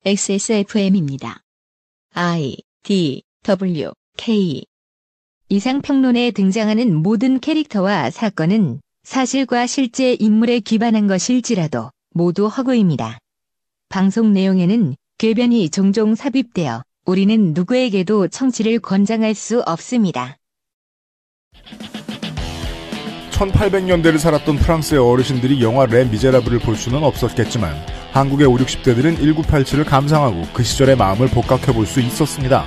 XSFM입니다. I, D, W, K. 이상평론에 등장하는 모든 캐릭터와 사건은 사실과 실제 인물에 기반한 것일지라도 모두 허구입니다. 방송 내용에는 궤변이 종종 삽입되어 우리는 누구에게도 청취를 권장할 수 없습니다. 1800년대를 살았던 프랑스의 어르신들이 영화 레 미제라블을 볼 수는 없었겠지만 한국의 5, 60대들은 1987을 감상하고 그 시절의 마음을 복각해볼 수 있었습니다.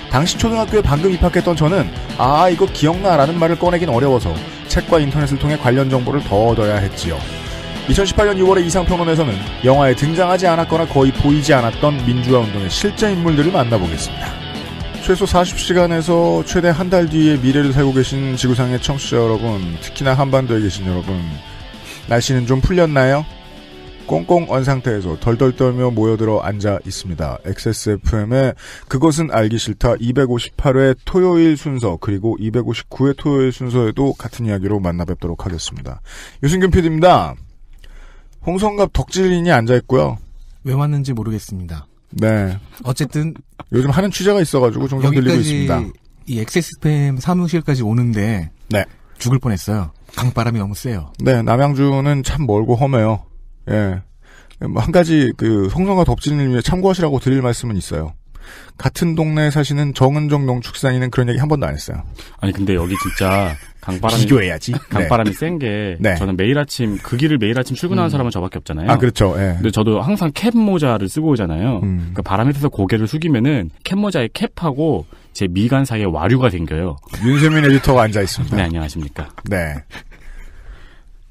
당시 초등학교에 방금 입학했던 저는 이거 기억나라는 말을 꺼내긴 어려워서 책과 인터넷을 통해 관련 정보를 더 얻어야 했지요. 2018년 6월의 이상평론에서는 영화에 등장하지 않았거나 거의 보이지 않았던 민주화운동의 실제 인물들을 만나보겠습니다. 최소 40시간에서 최대 한 달 뒤에 미래를 살고 계신 지구상의 청취자 여러분, 특히나 한반도에 계신 여러분, 날씨는 좀 풀렸나요? 꽁꽁 언 상태에서 덜덜 떨며 모여들어 앉아 있습니다. XSFM의 그것은 알기 싫다 258회 토요일 순서 그리고 259회 토요일 순서에도 같은 이야기로 만나 뵙도록 하겠습니다. 유승균 PD입니다. 홍성갑 덕질인이 앉아있고요. 왜 왔는지 모르겠습니다. 네. 어쨌든 요즘 하는 취재가 있어가지고 종종 들리고 있습니다. 이 XSFM 사무실까지 오는데 네. 죽을 뻔했어요. 강바람이 너무 세요. 네, 남양주는 참 멀고 험해요. 예. 한 가지 홍성갑 덕질인을 위해 참고하시라고 드릴 말씀은 있어요. 같은 동네에 사시는 정은정 농축산인은 그런 얘기 한 번도 안 했어요. 아니 근데 여기 진짜 강바람이 비교해야지. 강바람이 센 게 저는 매일 아침 그 길을 매일 아침 출근하는 사람은 저밖에 없잖아요. 아 그렇죠. 예. 근데 저도 항상 캡 모자를 쓰고 오잖아요. 그러니까 바람이 세서 고개를 숙이면은 캡 모자에 캡하고 제 미간 사이에 와류가 생겨요. 윤세민 에디터가 앉아 있습니다. 네 안녕하십니까. 네.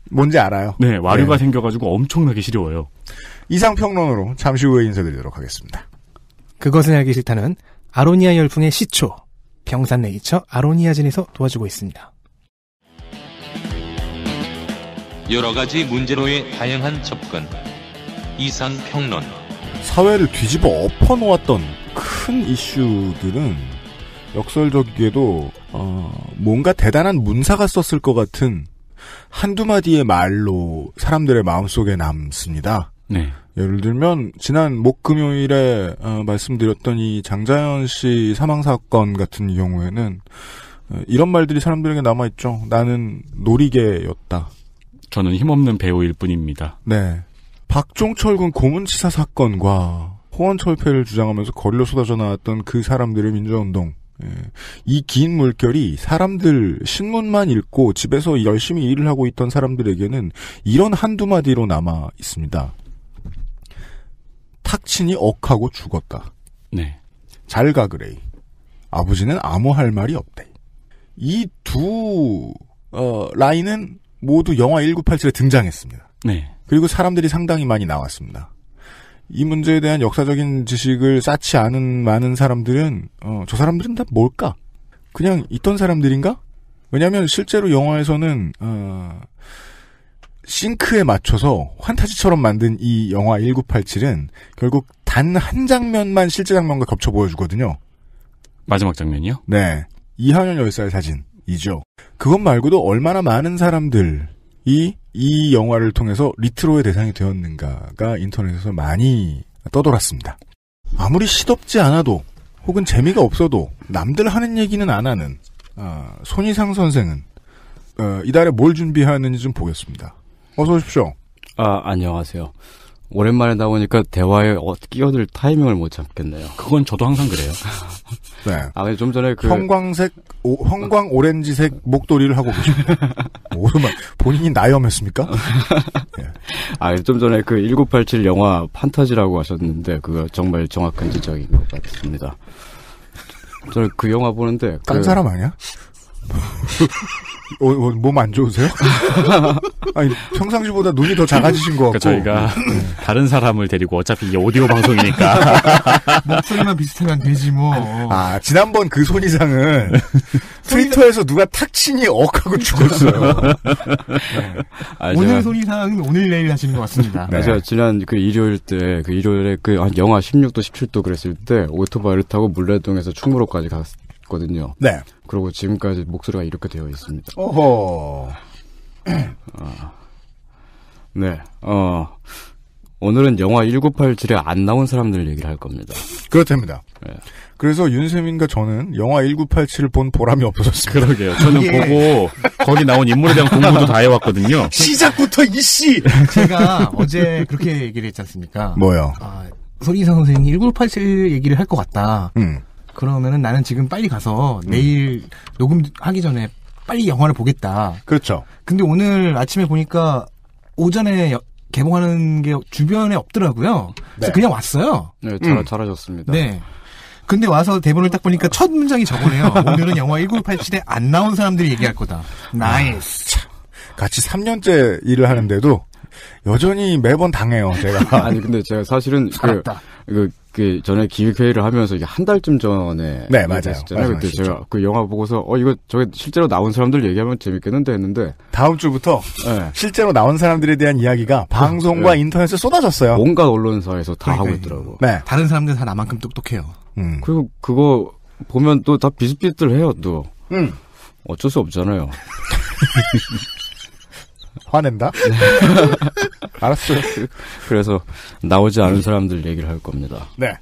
뭔지 알아요. 네 와류가 생겨가지고 엄청나게 시려워요. 이상평론으로 잠시 후에 인사드리도록 하겠습니다. 그것은 알기 싫다는 아로니아 열풍의 시초 평산네이처 아로니아진에서 도와주고 있습니다. 여러 가지 문제로의 다양한 접근. 이상평론. 사회를 뒤집어 엎어놓았던 큰 이슈들은 역설적이게도 뭔가 대단한 문사가 썼을 것 같은 한두 마디의 말로 사람들의 마음속에 남습니다. 네. 예를 들면 지난 목금요일에 말씀드렸던 이 장자연 씨 사망 사건 같은 경우에는 이런 말들이 사람들에게 남아있죠. 나는 놀이개였다. 저는 힘없는 배우일 뿐입니다. 네. 박종철 군 고문치사 사건과 호원철폐를 주장하면서 거리로 쏟아져 나왔던 그 사람들의 민주화운동. 이 긴 물결이 사람들 신문만 읽고 집에서 열심히 일을 하고 있던 사람들에게는 이런 한두 마디로 남아 있습니다. 탁친이 억하고 죽었다. 네. 잘 가 그레이. 아버지는 아무 할 말이 없대. 이 두 라인은 모두 영화 1987에 등장했습니다. 네. 그리고 사람들이 상당히 많이 나왔습니다. 이 문제에 대한 역사적인 지식을 쌓지 않은 많은 사람들은 저 사람들은 다 뭘까? 그냥 있던 사람들인가? 왜냐하면 실제로 영화에서는 싱크에 맞춰서 환타지처럼 만든 이 영화 1987은 결국 단 한 장면만 실제 장면과 겹쳐 보여주거든요. 마지막 장면이요? 네. 이한현 열사의 사진이죠. 그것 말고도 얼마나 많은 사람들이 이 영화를 통해서 리트로의 대상이 되었는가가 인터넷에서 많이 떠돌았습니다. 아무리 시덥지 않아도 혹은 재미가 없어도 남들 하는 얘기는 안 하는 손희상 선생은 이달에 뭘 준비하는지 좀 보겠습니다. 어서 오십시오. 안녕하세요. 오랜만에 나오니까 대화에 끼어들 타이밍을 못 잡겠네요. 그건 저도 항상 그래요. 네. 좀 전에 형광 오렌지색 목도리를 하고 계십니다. 오랜만 본인이 나염했습니까? 네. 좀 전에 1987 영화 판타지라고 하셨는데 그거 정말 정확한 지적인 것 같습니다. 저는 그 영화 보는데 딴 사람 아니야? 몸 안 좋으세요? 아니, 평상시보다 눈이 더 작아지신 것 같고. 저희가 다른 사람을 데리고 어차피 이게 오디오 방송이니까. 목소리만 비슷하면 되지 뭐. 지난번 그 손이상은 트위터에서 누가 탁친이 억하고 죽었어요. 네. 오늘 손이상은 오늘 내일 하시는 것 같습니다. 네. 제가 지난 일요일에 한 영하 16도 17도 그랬을 때 오토바이를 타고 물레동에서 충무로까지 갔거든요. 네. 그리고 지금까지 목소리가 이렇게 되어 있습니다. 어허. 네. 오늘은 영화 1987에 안 나온 사람들 얘기를 할 겁니다. 그렇답니다. 네. 그래서 윤세민과 저는 영화 1987을 본 보람이 없어졌습니다. 그러게요. 저는 보고 거기 나온 인물에 대한 공부도 다 해왔거든요. 시작부터 이씨! 제가 어제 그렇게 얘기를 했지 않습니까? 뭐요? 손희상 선생님이 1987 얘기를 할 것 같다. 그러면은 나는 지금 빨리 가서 내일 녹음하기 전에 빨리 영화를 보겠다. 그렇죠. 근데 오늘 아침에 보니까 오전에 개봉하는 게 주변에 없더라고요. 그래서 네. 그냥 왔어요. 네, 잘하셨습니다. 네. 근데 와서 대본을 딱 보니까 첫 문장이 저거네요. 오늘은 영화 1987에 안 나온 사람들이 얘기할 거다. 나이스. 같이 3년째 일을 하는데도 여전히 매번 당해요, 제가. 아니, 근데 제가 사실은 살았다. 그 전에 기획회의를 하면서 이게 한 달쯤 전에. 네, 맞아요. 했었잖아요. 그때 제가 그 영화 보고서, 이거 저게 실제로 나온 사람들 얘기하면 재밌겠는데 했는데. 다음 주부터 네. 실제로 나온 사람들에 대한 이야기가 방송과 네. 인터넷에 쏟아졌어요. 온갖 언론사에서 다 하고 그러니까요. 있더라고. 네. 다른 사람들 다 나만큼 똑똑해요. 그리고 그거 보면 또 다 비슷비슷해요, 또. 어쩔 수 없잖아요. 화낸다? 알았어요. 그래서 나오지 않은 사람들 얘기를 할 겁니다. 네.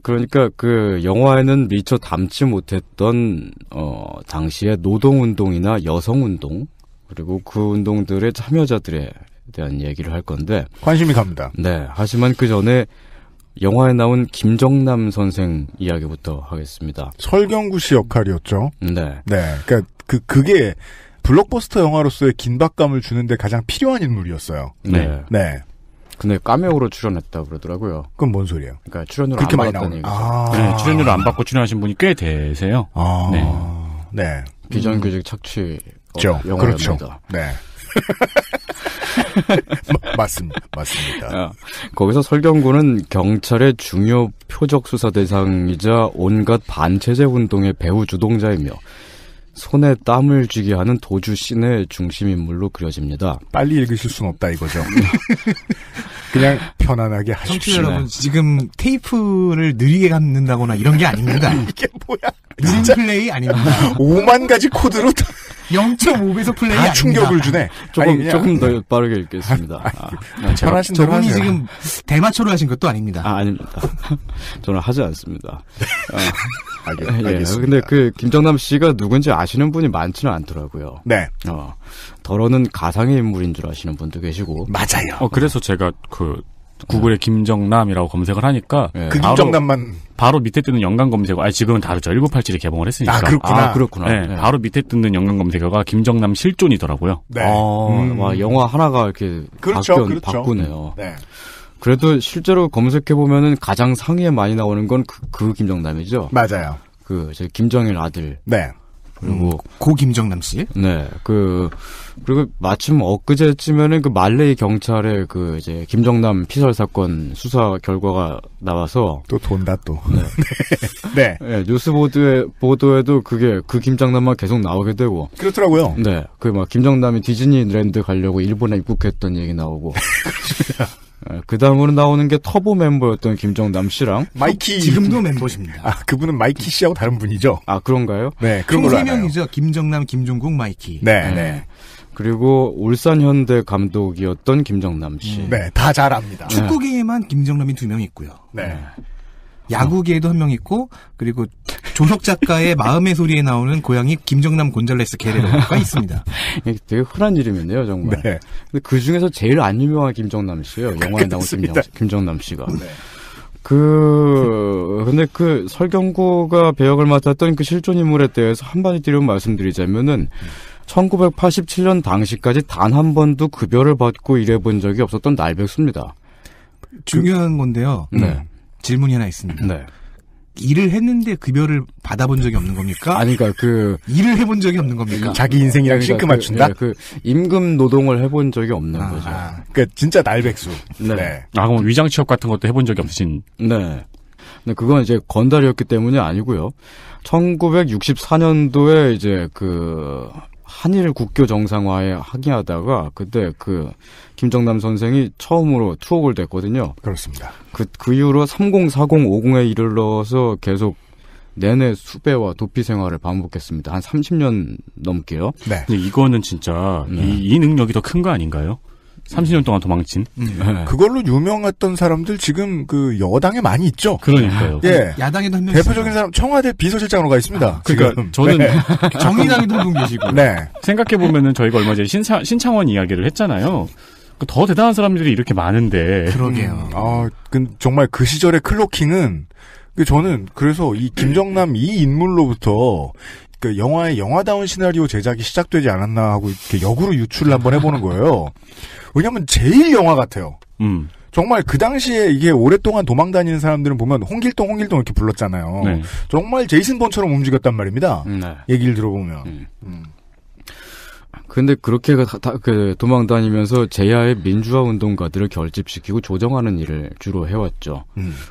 그러니까 그 영화에는 미처 담지 못했던 당시의 노동운동이나 여성운동 그리고 그 운동들의 참여자들에 대한 얘기를 할 건데 관심이 갑니다. 네. 하지만 그 전에 영화에 나온 김정남 선생 이야기부터 하겠습니다. 설경구 씨 역할이었죠. 네. 네. 그러니까 그게 블록버스터 영화로서의 긴박감을 주는데 가장 필요한 인물이었어요. 네. 네. 근데 카메오로 출연했다 그러더라고요. 그건 뭔 소리예요? 그러니까 출연료를 그렇게 안 많이 받았다는 나오는. 얘기죠. 네, 출연료를 안 받고 출연하신 분이 꽤 되세요. 네. 네. 비정규직 착취 영화입니다. 그렇죠. 네. 맞습니다. 거기서 설경구는 경찰의 중요 표적 수사 대상이자 온갖 반체제 운동의 배후 주동자이며 손에 땀을 쥐게 하는 도주 씬의 중심 인물로 그려집니다. 빨리 읽으실 순 없다 이거죠. 그냥 편안하게 청취자 하십시오. 여러분, 지금 테이프를 느리게 갖는다거나 이런 게 아닙니다. 이게 뭐야? 느린 진짜 플레이 아닙니다. 5만 가지 코드로 0.5배속 플레이 다 아닙니다. 충격을 주네. 조금 더 빠르게 읽겠습니다. 편하신 대로 저분이 하세요. 지금 대마초를 하신 것도 아닙니다. 아닙니다. 저는 하지 않습니다. 알겠습니다. 근데 그 김정남 씨가 누군지 아시는 분이 많지는 않더라고요. 네. 더러는 가상의 인물인 줄 아시는 분도 계시고. 맞아요. 그래서 제가 구글에 김정남이라고 검색을 하니까 네. 그 김정남만 바로 밑에 뜨는 연관 검색어, 지금은 다르죠. 1987이 개봉을 했으니까. 그렇구나. 네, 바로 밑에 뜨는 연관 검색어가 김정남 실존이더라고요. 네. 와, 영화 하나가 이렇게 그렇죠. 바꾸네요. 네. 그래도 실제로 검색해보면은 가장 상위에 많이 나오는 건 그 김정남이죠. 맞아요. 저 김정일 아들. 네. 그리고 고 김정남 씨. 네, 그리고 마침 엊그제쯤에는 그 말레이 경찰의 이제 김정남 피살 사건 수사 결과가 나와서 또 돈다 또. 네. 네. 네, 뉴스 보도에도 그게 그 김정남만 계속 나오게 되고. 그렇더라고요. 네, 김정남이 디즈니랜드 가려고 일본에 입국했던 얘기 나오고. 그 다음으로 나오는 게 터보 멤버였던 김정남 씨랑 마이키. 지금도 멤버십니다. 그분은 마이키 씨하고 다른 분이죠. 그런가요? 네, 그런 총 걸로 알아요. 3명이죠. 김정남, 김종국, 마이키. 네. 그리고 울산현대 감독이었던 김정남 씨. 네, 다 잘 압니다. 축구계에만 김정남이 2명 있고요. 네. 야구계에도 1명 있고, 그리고 조석 작가의 마음의 소리에 나오는 고양이 김정남 곤잘레스 게레로가 있습니다. 이게 되게 흔한 이름이네요, 정말. 네. 근데 그 중에서 제일 안 유명한 김정남 씨예요. 영화에 나온 김정남 씨가. 네. 근데 설경구가 배역을 맡았던 그 실존 인물에 대해서 한마디로 말씀드리자면은 1987년 당시까지 단 한 번도 급여를 받고 일해본 적이 없었던 날백수입니다. 중요한 건데요. 네. 질문이 하나 있습니다. 네. 일을 했는데 급여를 받아본 적이 없는 겁니까? 아니, 일을 해본 적이 없는 겁니까? 자기 인생이랑 싱크 맞춘다? 임금 노동을 해본 적이 없는 거죠. 진짜 날백수. 네. 그럼 위장 취업 같은 것도 해본 적이 없으신. 네. 근데 그건 이제 건달이었기 때문이 아니고요. 1964년도에 이제 한일 국교 정상화에 항의하다가 그때 김정남 선생이 처음으로 투옥을 됐거든요. 그렇습니다. 그 이후로 304050에 이르러서 계속 내내 수배와 도피 생활을 반복했습니다. 한 30년 넘게요. 네. 근데 이거는 진짜 이 능력이 더 큰 거 아닌가요? 30년 동안 도망친. 그걸로 유명했던 사람들 지금 그 여당에 많이 있죠. 그러니까요. 예. 야당에도 한 명 대표적인 사람 청와대 비서실장으로 가 있습니다. 그러니까 지금. 저는 네. 정의당에도 한 분 계시고. 네. 생각해 보면은 저희가 얼마 전에 신창원 이야기를 했잖아요. 더 대단한 사람들이 이렇게 많은데. 그러게요. 정말 그 시절의 클로킹은 저는 그래서 이 김정남 이 인물로부터 그 영화의 영화다운 시나리오 제작이 시작되지 않았나 하고 이렇게 역으로 유출을 한번 해보는 거예요. 왜냐면 제일 영화 같아요. 정말 그 당시에 이게 오랫동안 도망 다니는 사람들은 보면 홍길동 이렇게 불렀잖아요. 네. 정말 제이슨 본처럼 움직였단 말입니다. 네. 얘기를 들어보면. 근데 그렇게 도망 다니면서 제야의 민주화 운동가들을 결집시키고 조정하는 일을 주로 해왔죠.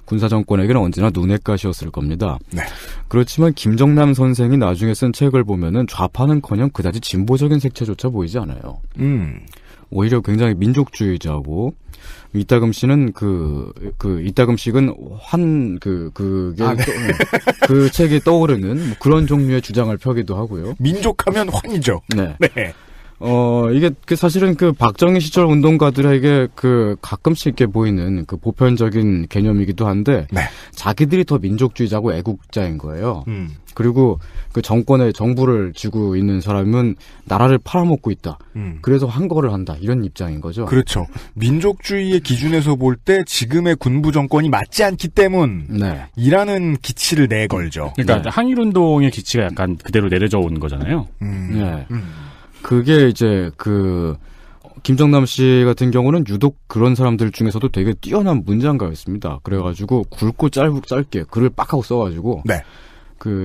군사 정권에게는 언제나 눈엣가시였을 겁니다. 네. 그렇지만 김정남 선생이 나중에 쓴 책을 보면은 좌파는커녕 그다지 진보적인 색채조차 보이지 않아요. 오히려 굉장히 민족주의자고 이따금씨는 이따금씩은 그 책에 떠오르는 뭐 그런 종류의 주장을 펴기도 하고요. 민족하면 환이죠. 네. 네. 이게 사실은 박정희 시절 운동가들에게 가끔씩 이렇게 보이는 보편적인 개념이기도 한데, 네. 자기들이 더 민족주의자고 애국자인 거예요. 그리고 정부를 쥐고 있는 사람은 나라를 팔아먹고 있다. 그래서 항거를 한다. 이런 입장인 거죠. 그렇죠. 민족주의의 기준에서 볼 때 지금의 군부 정권이 맞지 않기 때문, 네. 이라는 기치를 내걸죠. 그러니까 네. 항일운동의 기치가 약간 그대로 내려져 온 거잖아요. 네. 그게 이제 김정남 씨 같은 경우는 유독 그런 사람들 중에서도 되게 뛰어난 문장가였습니다. 그래가지고 굵고 짧게 글을 빡 하고 써가지고 네.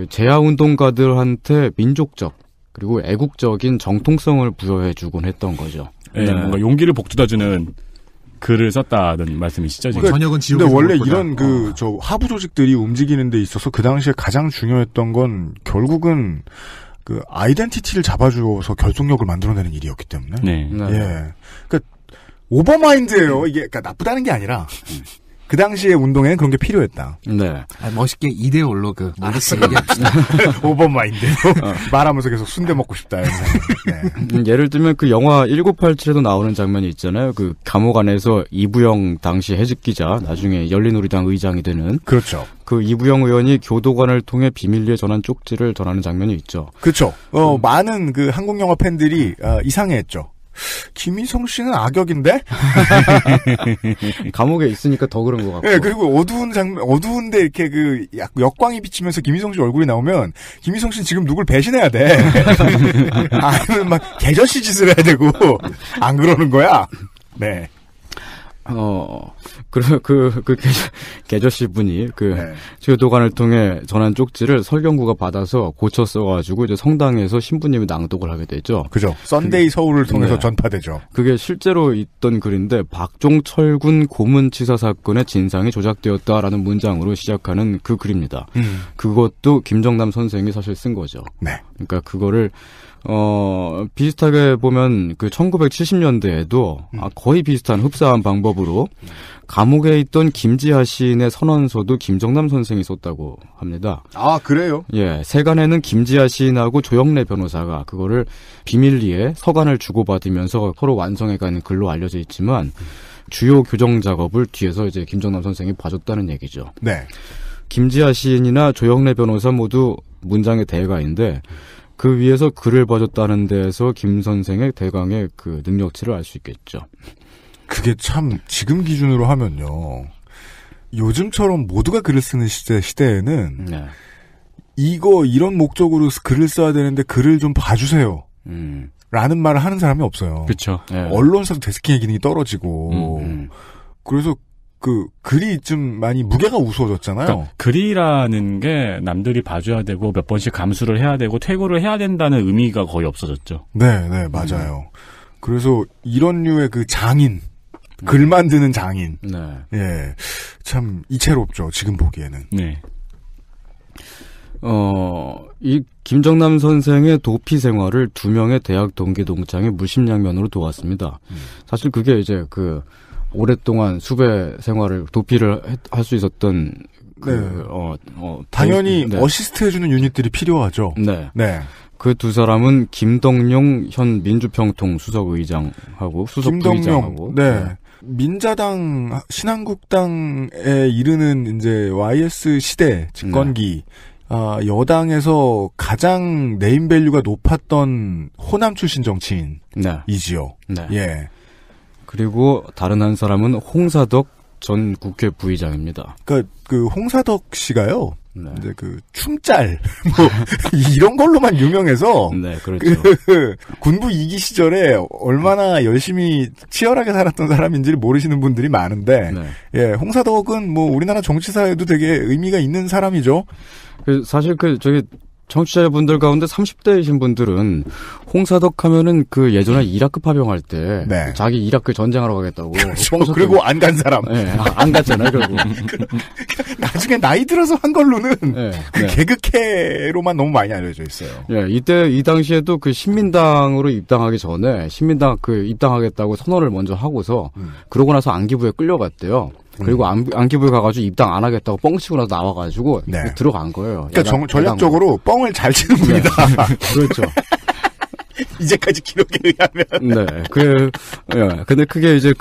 제야운동가들한테 민족적 그리고 애국적인 정통성을 부여해주곤 했던 거죠. 네. 뭔가 용기를 북돋아주는 글을 썼다는 말씀이시죠, 지금? 저녁은 지옥. 근데 원래 이런 하부 조직들이 움직이는 데 있어서 그 당시에 가장 중요했던 건 결국은 아이덴티티를 잡아주어서 결속력을 만들어내는 일이었기 때문에. 네. 예. 오버마인드예요. 이게, 나쁘다는 게 아니라. 그 당시의 운동에는 그런 게 필요했다. 네. 멋있게 이데올로 마르스 얘기합시다. 오버마인드로 말하면서 계속 순대 먹고 싶다. 네. 예를 들면 영화 1987에도 나오는 장면이 있잖아요. 감옥 안에서 이부영 당시 해직 기자, 나중에 열린우리당 의장이 되는. 그렇죠. 이부영 의원이 교도관을 통해 비밀리에 전한 쪽지를 전하는 장면이 있죠. 그렇죠. 많은 한국 영화 팬들이 이상해했죠. 김희성 씨는 악역인데? 감옥에 있으니까 더 그런 것 같고. 네, 그리고 어두운데 이렇게 역광이 비치면서 김희성 씨 얼굴이 나오면, 김희성 씨는 지금 누굴 배신해야 돼. 아니면 막 개저씨 짓을 해야 되고, 안 그러는 거야? 네. 개저씨 분이 네. 교도관을 통해 전한 쪽지를 설경구가 받아서 고쳐 써가지고 이제 성당에서 신부님이 낭독을 하게 되죠. 그죠. 썬데이 서울을 통해서 네. 전파되죠. 그게 실제로 있던 글인데 박종철군 고문치사 사건의 진상이 조작되었다라는 문장으로 시작하는 그 글입니다. 그것도 김정남 선생이 사실 쓴 거죠. 네. 그러니까 그거를 비슷하게 보면 1970년대에도 거의 비슷한 흡사한 방법으로 감옥에 있던 김지하 시인의 선언서도 김정남 선생이 썼다고 합니다. 아, 그래요? 예, 세간에는 김지하 시인하고 조영래 변호사가 그거를 비밀리에 서간을 주고받으면서 서로 완성해가는 글로 알려져 있지만 주요 교정 작업을 뒤에서 이제 김정남 선생이 봐줬다는 얘기죠. 네. 김지하 시인이나 조영래 변호사 모두 문장의 대가인데 그 위에서 글을 봐줬다는 데에서 김 선생의 대강의 능력치를 알 수 있겠죠. 그게 참 지금 기준으로 하면요. 요즘처럼 모두가 글을 쓰는 시대에는 네. 이런 목적으로 글을 써야 되는데 글을 좀 봐주세요. 라는 말을 하는 사람이 없어요. 그렇죠. 네. 언론사도 데스킹의 기능이 떨어지고 그래서 글이 좀 많이 무게가 우스워졌잖아요. 그러니까 글이라는 게 남들이 봐줘야 되고 몇 번씩 감수를 해야 되고 퇴고를 해야 된다는 의미가 거의 없어졌죠. 네, 맞아요. 그래서 이런 류의 장인, 글 만드는 장인. 네. 예. 참 이채롭죠, 지금 보기에는. 네. 이 김정남 선생의 도피 생활을 2명의 대학 동기 동창이 물심양면으로 도왔습니다. 사실 그게 이제 오랫동안 수배 생활을 도피를 할 수 있었던 당연히 네. 어시스트 해주는 유닛들이 필요하죠. 네. 네. 그 두 사람은 김덕룡 현 민주평통 수석의장하고 수석부의장하고. 네. 민자당, 신한국당에 이르는 이제 YS 시대 집권기, 여당에서 가장 네임밸류가 높았던 호남 출신 정치인이지요. 네. 예. 그리고 다른 한 사람은 홍사덕 전 국회 부의장입니다. 그러니까 그 홍사덕 씨가요. 네. 이제 그 춤짤 뭐 이런 걸로만 유명해서 네, 그렇죠. 그 군부 2기 시절에 얼마나 열심히 치열하게 살았던 사람인지를 모르시는 분들이 많은데 네. 예, 홍사덕은 뭐 우리나라 정치사에도 되게 의미가 있는 사람이죠. 사실 저기 청취자분들 가운데 30대이신 분들은 홍사덕 하면은 그 예전에 이라크 파병할 때 네. 자기 이라크 전쟁하러 가겠다고 그렇죠. 그리고 안 간 사람. 네, 안 갔잖아요. 결국. 나중에 나이 들어서 한 걸로는 네, 그 네. 개그캐로만 너무 많이 알려져 있어요. 예, 이 당시에도 그 신민당으로 입당하기 전에 신민당 입당하겠다고 선언을 먼저 하고서 그러고 나서 안기부에 끌려갔대요. 그리고 안기부에 가가지고 입당 안 하겠다고 뻥치고 나서 나와가지고 네. 들어간 거예요. 그러니까 전략적으로 뻥을 잘 치는 분이다. 그렇죠. 이제까지 기록에 의하면. 네. 예. 근데 그게 이제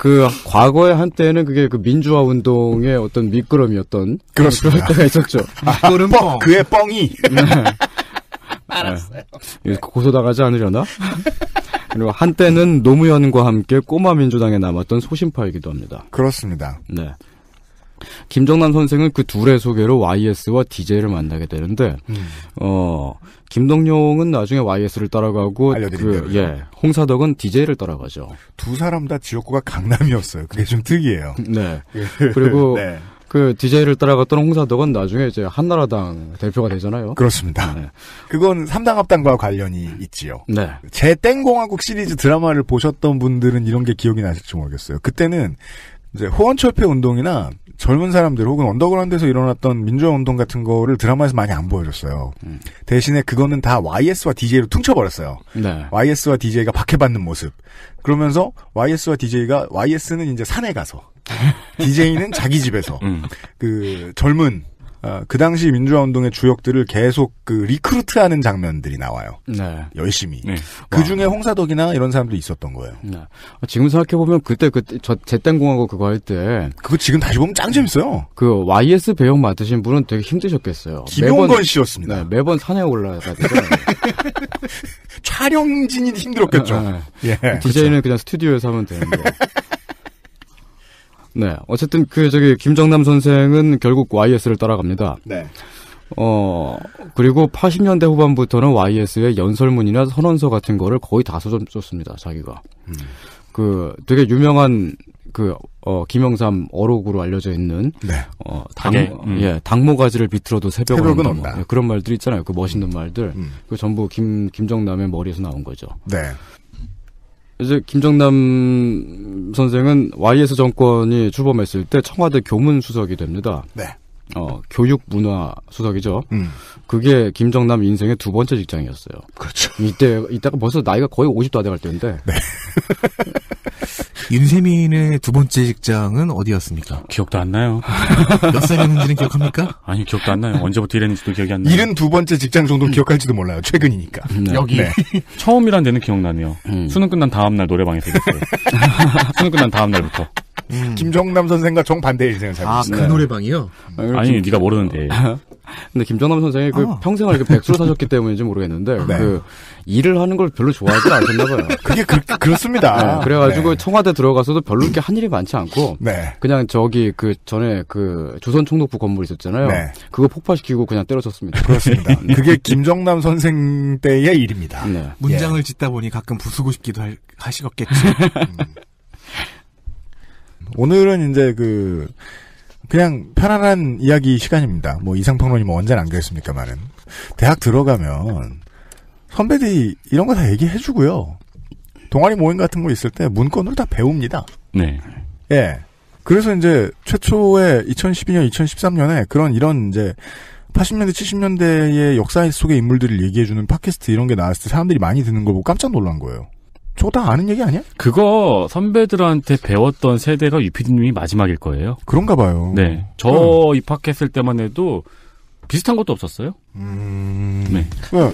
과거에 한때는 그게 그 민주화 운동의 어떤 밑거름이었던. 그렇습니다. 그럴 때가 있었죠. 밑거름 뻥. 그의 뻥이. 네. 알았어요. 고소당하지 않으려나? 그리고 한때는 노무현과 함께 꼬마 민주당에 남았던 소신파이기도 합니다. 그렇습니다. 네. 김정남 선생은 그 둘의 소개로 YS와 DJ를 만나게 되는데, 김덕룡은 나중에 YS를 따라가고, 홍사덕은 DJ를 따라가죠. 두 사람 다 지역구가 강남이었어요. 그게 좀 특이해요. 네. 그리고, 네. 그 DJ를 따라갔던 홍사덕은 나중에 이제 한나라당 대표가 되잖아요. 그렇습니다. 네. 그건 3당 합당과 관련이 있지요. 네. 제 땡공화국 시리즈 드라마를 보셨던 분들은 이런 게 기억이 나실지 모르겠어요. 그때는 이제 호원철폐 운동이나 젊은 사람들 혹은 언더그라운드에서 일어났던 민주화 운동 같은 거를 드라마에서 많이 안 보여줬어요. 대신에 그거는 다 YS와 DJ로 퉁쳐버렸어요. 네. YS와 DJ가 박해받는 모습. 그러면서 YS와 DJ가 YS는 이제 산에 가서 DJ는 자기 집에서 그 젊은 그 당시 민주화 운동의 주역들을 계속 리크루트하는 장면들이 나와요. 네. 열심히. 네. 그 중에 홍사덕이나 이런 사람도 있었던 거예요. 네. 지금 생각해보면 그때 제땡공하고 그거 할 때. 그거 지금 다시 보면 짱 재밌어요. 그 YS 배역 맡으신 분은 되게 힘드셨겠어요. 김용건 씨였습니다. 네, 매번 산에 올라가지고. 촬영진이 힘들었겠죠. 네. 예. DJ는 그냥 스튜디오에서 하면 되는데. 네. 어쨌든 김정남 선생은 결국 YS를 따라갑니다. 네. 그리고 80년대 후반부터는 YS의 연설문이나 선언서 같은 거를 거의 다 써줬습니다, 자기가. 되게 유명한, 김영삼 어록으로 알려져 있는, 네. 당모가지를 비틀어도 새벽은 온다. 뭐, 그런 말들 있잖아요. 그 멋있는 말들. 그 전부 김정남의 머리에서 나온 거죠. 네. 이제 김정남 선생은 YS 정권이 출범했을 때 청와대 교문수석이 됩니다. 네. 교육문화수석이죠. 그게 김정남 인생의 두 번째 직장이었어요. 그렇죠. 이때가 벌써 나이가 거의 50도 안 돼갈 때인데. 네. 윤세민의 두 번째 직장은 어디였습니까? 기억도 안 나요. 몇 살이었는지는 기억합니까? 아니, 기억도 안 나요. 언제부터 일했는지도 기억이 안 나요. 72번째 직장 정도 기억할지도 몰라요. 최근이니까. 네. 여기. 네. 처음이란 데는 기억나네요. 수능 끝난 다음날 노래방에서 일했어요. 수능 끝난 다음날부터. 김정남 선생과 정반대의 인생을 살고 있어요. 그 노래방이요? 아니, 네가 모르는데. 근데 김정남 선생이 평생을 이렇게 백수로 사셨기 때문인지 모르겠는데, 네. 일을 하는 걸 별로 좋아하지 않으셨나봐요. 그게 그렇습니다. 네, 그래가지고 네. 청와대 들어가서도 별로 이렇게 한 일이 많지 않고, 네. 그냥 전에 조선 총독부 건물 있었잖아요. 네. 그거 폭파시키고 그냥 때려쳤습니다. 그렇습니다. 그게 김정남 선생 때의 일입니다. 네. 문장을 짓다 보니 가끔 부수고 싶기도 하시겠죠. 오늘은 이제 그냥 편안한 이야기 시간입니다. 뭐 이상평론이 언제나 안 그랬습니까만은. 대학 들어가면 선배들이 이런 거 다 얘기해주고요. 동아리 모임 같은 거 있을 때 문건으로 다 배웁니다. 네. 예. 그래서 이제 최초에 2012년, 2013년에 이런 이제 80년대, 70년대의 역사 속의 인물들을 얘기해주는 팟캐스트 이런 게 나왔을 때 사람들이 많이 듣는 걸 보고 깜짝 놀란 거예요. 저거 다 아는 얘기 아니야? 그거 선배들한테 배웠던 세대가 유피디님이 마지막일 거예요. 그런가 봐요. 네. 저 입학했을 때만 해도 비슷한 것도 없었어요? 네. 저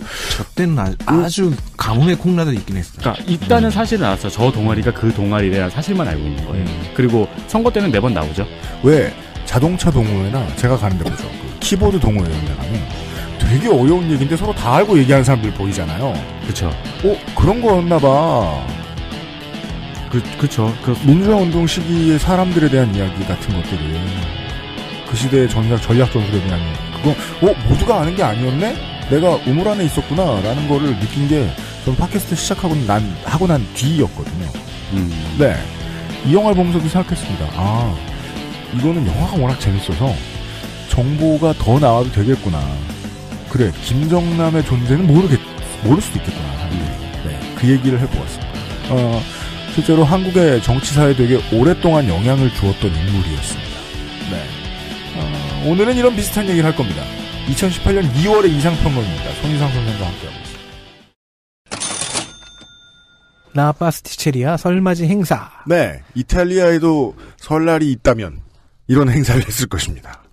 때는 아주 가뭄의 콩나도 있긴 했어요. 그러니까 있다는 사실은 알았어요. 저 동아리가 그 동아리라는 사실만 알고 있는 거예요. 그리고 선거 때는 매번 나오죠. 왜 자동차 동호회나 제가 가는 데 보죠. 그 키보드 동호회 이런 데 가면 되게 어려운 얘기인데 서로 다 알고 얘기하는 사람들 보이잖아요. 그렇죠. 그런 거였나 봐. 그렇죠. 민주화 운동 시기의 사람들에 대한 이야기 같은 것들이 그 시대의 전략 전술에 대한 그거 모두가 아는 게 아니었네? 내가 우물 안에 있었구나라는 거를 느낀 게 전 팟캐스트 시작하고 난 뒤였거든요. 네. 이 영화를 보면서도 생각했습니다. 이거는 영화가 워낙 재밌어서 정보가 더 나와도 되겠구나. 그래, 김정남의 존재는 모를 수도 있겠구나. 네, 그 얘기를 해보았습니다. 실제로 한국의 정치사에 되게 오랫동안 영향을 주었던 인물이었습니다. 네. 오늘은 이런 비슷한 얘기를 할 겁니다. 2018년 2월의 이상평론입니다. 손희상 선생과 함께하고 있습니다. 라파스티체리아 설맞이 행사. 네, 이탈리아에도 설날이 있다면 이런 행사를 했을 것입니다.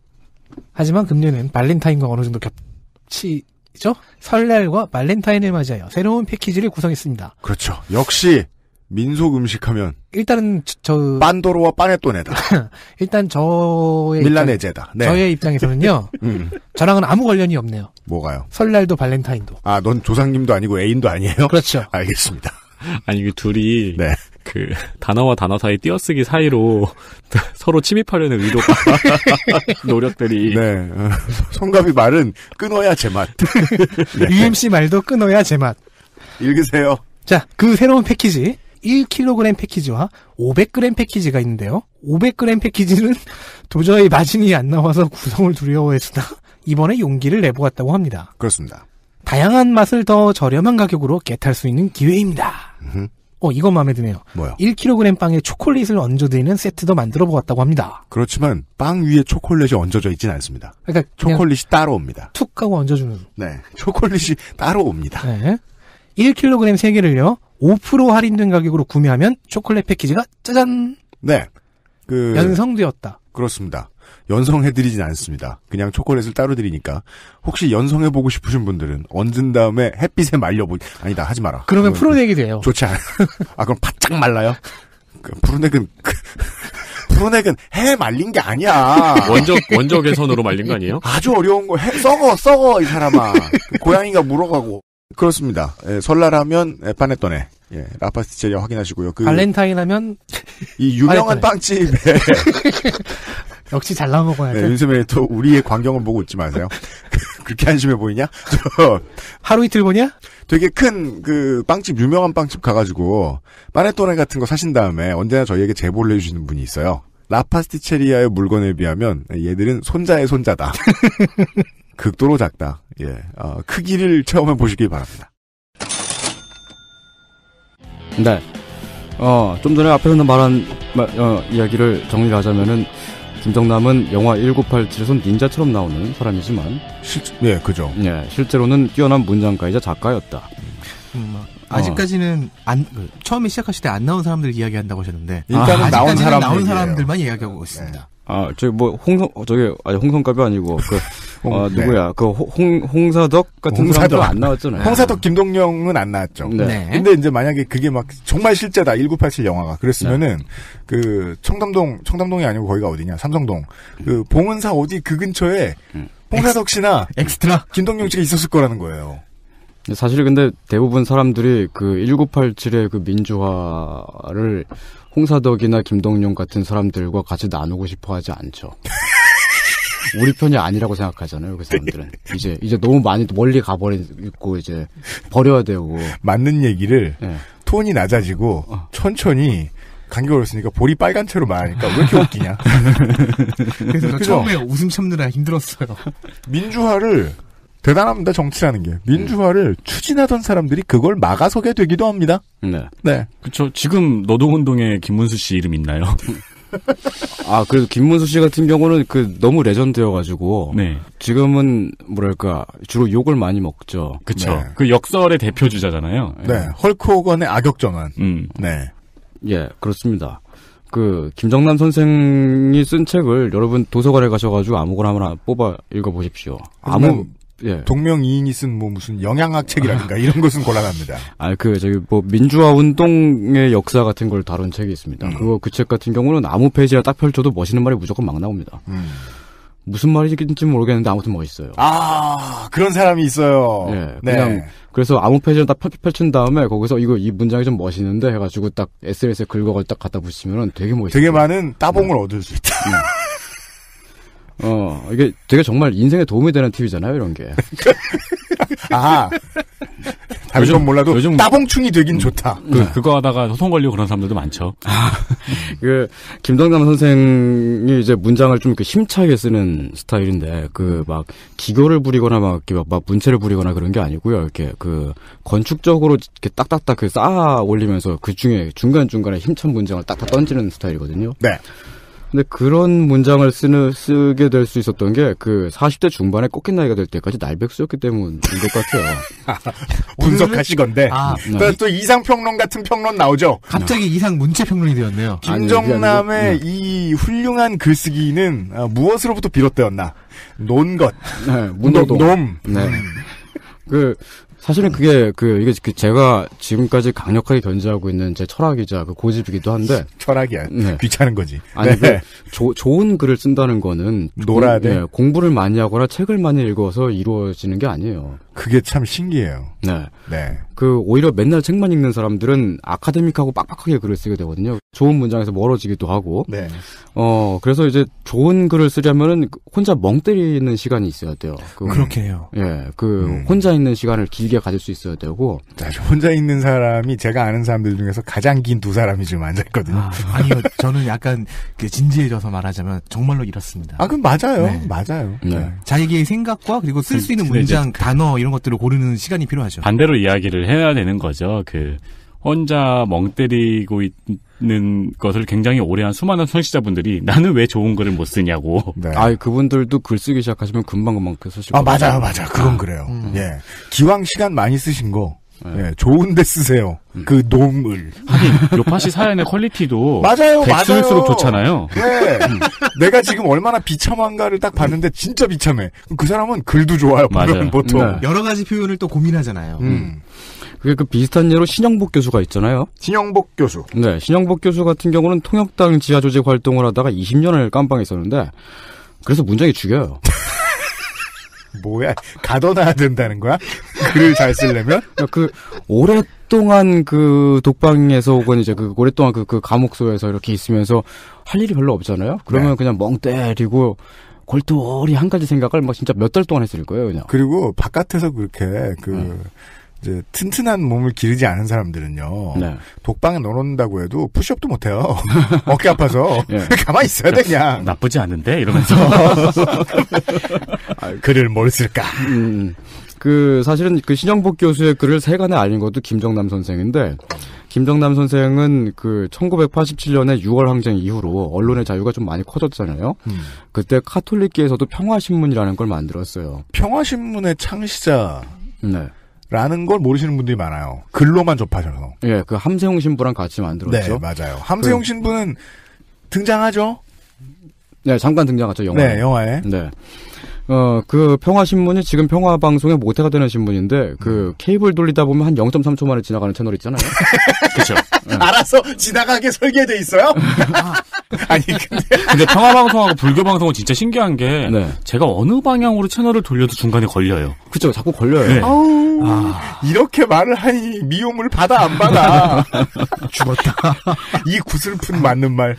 하지만 금년은 발렌타인과 어느 정도 겹치죠? 설날과 발렌타인을 맞이하여 새로운 패키지를 구성했습니다. 그렇죠. 역시 민속 음식하면 일단은 빤도로와 빠네토네다. 일단 저의 밀라네제다. 네. 저의 입장에서는요. 저랑은 아무 관련이 없네요. 뭐가요? 설날도 발렌타인도. 넌 조상님도 아니고 애인도 아니에요? 그렇죠. 알겠습니다. 아니, 둘이, 네. 단어와 단어 사이 띄어쓰기 사이로 서로 침입하려는 의도가, 노력들이. 네. 성갑이 말은 끊어야 제맛. 네. UMC 말도 끊어야 제맛. 읽으세요. 자, 그 새로운 패키지. 1kg 패키지와 500g 패키지가 있는데요. 500g 패키지는 도저히 마진이 안 나와서 구성을 두려워했으나 이번에 용기를 내보았다고 합니다. 그렇습니다. 다양한 맛을 더 저렴한 가격으로 겟할 수 있는 기회입니다. 이건 마음에 드네요. 뭐요? 1kg 빵에 초콜릿을 얹어드리는 세트도 만들어 보았다고 합니다. 그렇지만 빵 위에 초콜릿이 얹어져 있진 않습니다. 그러니까 초콜릿이 따로 옵니다. 툭 하고 얹어주는. 네, 초콜릿이 따로 옵니다. 네. 1kg 3개를요. 5% 할인된 가격으로 구매하면 초콜릿 패키지가 짜잔. 네. 연성되었다. 그렇습니다. 연성해드리진 않습니다. 그냥 초콜릿을 따로 드리니까 혹시 연성해보고 싶으신 분들은 얹은 다음에 햇빛에 아니다, 하지 마라. 그러면 푸른액이 돼요. 좋지 않아요. 그럼 바짝 말라요? 푸른액은 해에 말린 게 아니야. 원적 개선으로 말린 거 아니에요? 아주 어려운 거 썩어 이 사람아. 고양이가 물어가고. 그렇습니다. 설날하면 파네토네. 라파스티체리아 확인하시고요. 발렌타인 하면 이 유명한 빵집에 역시 잘 나와 먹어야 돼. 요즘에 또 우리의 광경을 보고 웃지 마세요. 그렇게 한심해 보이냐? 하루 이틀 보냐? 되게 큰 빵집, 유명한 빵집 가가지고 파네토네 같은 거 사신 다음에 언제나 저희에게 제보를 해주시는 분이 있어요. 라파스티체리아의 물건에 비하면 얘들은 손자의 손자다. 극도로 작다. 크기를 체험해 보시길 바랍니다. 네. 좀 전에 앞에서 말한 이야기를 정리를 하자면은 김정남은 영화 1987에선 닌자처럼 나오는 사람이지만 그죠. 실제로는 뛰어난 문장가이자 작가였다. 아직까지는 처음에 시작하실 때 안 나온 사람들 이야기한다고 하셨는데 일단은 나온 사람들만 이야기하고 있습니다. 홍성갑이 아니고 누구야? 홍사덕 같은 사람도 안 나왔잖아요. 홍사덕 김동영은 안 나왔죠. 네. 근데 이제 만약에 그게 막 정말 실제다 1987 영화가 그랬으면은 청담동이 아니고 거기가 어디냐? 삼성동 봉은사 어디 그 근처에 홍사덕 씨나 엑스트라 김동영 씨가 있었을 거라는 거예요. 사실 근데 대부분 사람들이 1987의 민주화를 홍사덕이나 김동영 같은 사람들과 같이 나누고 싶어 하지 않죠. 우리 편이 아니라고 생각하잖아요, 그 사람들은. 이제 너무 많이 멀리 가버리고, 이제, 버려야 되고. 맞는 얘기를, 톤이 낮아지고, 천천히, 간격을 올렸으니까 볼이 빨간 채로 말하니까 왜 이렇게 웃기냐. 그래서 처음에 웃음 참느라 힘들었어요. 민주화를, 대단합니다, 정치라는 게. 민주화를 추진하던 사람들이 그걸 막아서게 되기도 합니다. 네. 그쵸. 지금 노동운동에 김문수 씨 이름 있나요? 그래도 김문수 씨 같은 경우는 너무 레전드여가지고. 네. 지금은, 주로 욕을 많이 먹죠. 그쵸. 네. 그 역설의 대표주자잖아요. 네. 헐크 호건의 악역 전환. 네. 네. 예, 그렇습니다. 김정남 선생이 쓴 책을 여러분 도서관에 가셔가지고 아무거나 하나 뽑아 읽어보십시오. 동명이인이 쓴 무슨 영양학 책이라든가 이런 것은 곤란합니다. 민주화 운동의 역사 같은 걸 다룬 책이 있습니다. 그 책 같은 경우는 아무 페이지나 딱 펼쳐도 멋있는 말이 무조건 막 나옵니다. 무슨 말인지 모르겠는데 아무튼 멋있어요. 그런 사람이 있어요. 네, 그냥 그래서 아무 페이지를 딱 펼친 다음에 거기서 이 문장이 좀 멋있는데 해가지고 딱 SNS에 긁어걸 딱 갖다 붙이면은 되게 멋있어요. 되게 많은 따봉을 얻을 수 있다. 이게 되게 정말 인생에 도움이 되는 팁이잖아요, 이런 게. 다른 건 몰라도 요즘 따봉충이 되긴 좋다. 그거 하다가 소송 걸리고 그런 사람들도 많죠. 김정남 선생이 이제 문장을 좀 이렇게 힘차게 쓰는 스타일인데, 막 기교를 부리거나 막 문체를 부리거나 그런 게 아니고요. 이렇게 건축적으로 이렇게 딱딱딱 쌓아 올리면서 그 중에 중간중간에 힘찬 문장을 딱딱 던지는 스타일이거든요. 네. 근데 그런 문장을 쓰게 될 수 있었던 게 40대 중반에 꺾인 나이가 될 때까지 날백수였기 때문인 것 같아요. 분석하시건데 또 이상평론 같은 평론 나오죠. 갑자기 이상 문체평론이 되었네요. 김정남의 이 훌륭한 글쓰기는 무엇으로부터 비롯되었나? 논 것. 네, 문노동. 놈. 네. 사실은 이게 제가 지금까지 강력하게 견지하고 있는 제 철학이자 고집이기도 한데. 철학이야. 네. 귀찮은 거지. 아니, 좋은 글을 쓴다는 거는. 놀아야 돼. 공부를 많이 하거나 책을 많이 읽어서 이루어지는 게 아니에요. 그게 참 신기해요. 네. 네. 오히려 맨날 책만 읽는 사람들은 아카데믹하고 빡빡하게 글을 쓰게 되거든요. 좋은 문장에서 멀어지기도 하고. 네. 그래서 이제 좋은 글을 쓰려면은 혼자 멍 때리는 시간이 있어야 돼요. 그렇게 해요. 예. 혼자 있는 시간을 길게 가질 수 있어야 되고. 혼자 있는 사람이 제가 아는 사람들 중에서 가장 긴 두 사람이 지금 앉아있거든요. 아니요. 저는 약간 진지해져서 말하자면 정말로 이렇습니다. 그럼 맞아요. 네. 맞아요. 네. 자기의 생각과 그리고 쓸 수 있는 문장, 단어 이런 것들을 고르는 시간이 필요하죠. 반대로 이야기를 해야 되는 거죠. 혼자 멍 때리고 있는 것을 굉장히 오래 한 수많은 청취자분들이 나는 왜 좋은 글을 못 쓰냐고. 네. 그분들도 글 쓰기 시작하시면 금방 쓰시고. 맞아요. 그건 그래요. 예. 기왕 시간 많이 쓰신 거. 예, 좋은데 쓰세요. 놈을. 요파시 사연의 퀄리티도. 맞아요. 백수일수록 좋잖아요. 네. 내가 지금 얼마나 비참한가를 딱 봤는데 진짜 비참해. 그 사람은 글도 좋아요. 맞아요. 보통. 네. 여러 가지 표현을 또 고민하잖아요. 그게 비슷한 예로 신영복 교수가 있잖아요. 신영복 교수. 네, 신영복 교수 같은 경우는 통역당 지하 조직 활동을 하다가 20년을 깜빵에 있었는데, 그래서 문장이 죽여요. 뭐야, 가둬놔야 된다는 거야? 글을 잘 쓰려면? 오랫동안 독방에서 혹은 이제 오랫동안 감옥소에서 이렇게 있으면서 할 일이 별로 없잖아요? 그러면 그냥 멍 때리고, 골똘히 한 가지 생각을 진짜 몇 달 동안 했을 거예요, 그냥. 그리고 바깥에서 그렇게 이제 튼튼한 몸을 기르지 않은 사람들은요. 네. 독방에 넣어놓는다고 해도 푸시업도 못해요. 어깨 아파서. 가만히 있어야 돼, 그냥. 나쁘지 않은데? 이러면서. 글을 뭘 쓸까? 사실은 신영복 교수의 글을 세간에 알린 것도 김정남 선생인데, 김정남 선생은 1987년에 6월 항쟁 이후로 언론의 자유가 좀 많이 커졌잖아요. 그때 카톨릭계에서도 평화신문이라는 걸 만들었어요. 평화신문의 창시자. 네. 라는 걸 모르시는 분들이 많아요. 글로만 접하셔서. 예, 함세용 신부랑 같이 만들었죠. 네, 맞아요. 함세용 신부는 등장하죠? 네, 잠깐 등장하죠, 영화에. 네, 영화에. 네. 평화신문이 지금 평화방송의 모태가 되는 신문인데, 케이블 돌리다 보면 한 0.3초 만에 지나가는 채널 있잖아요. 그쵸. 네. 알아서 지나가게 설계돼 있어요? 아니, 근데 평화방송하고 불교방송은 진짜 신기한 게, 제가 어느 방향으로 채널을 돌려도 중간에 걸려요. 그쵸, 자꾸 걸려요. 네. 이렇게 말을 하니 미움을 받아, 안 받아? 죽었다. 이 구슬픈 맞는 말.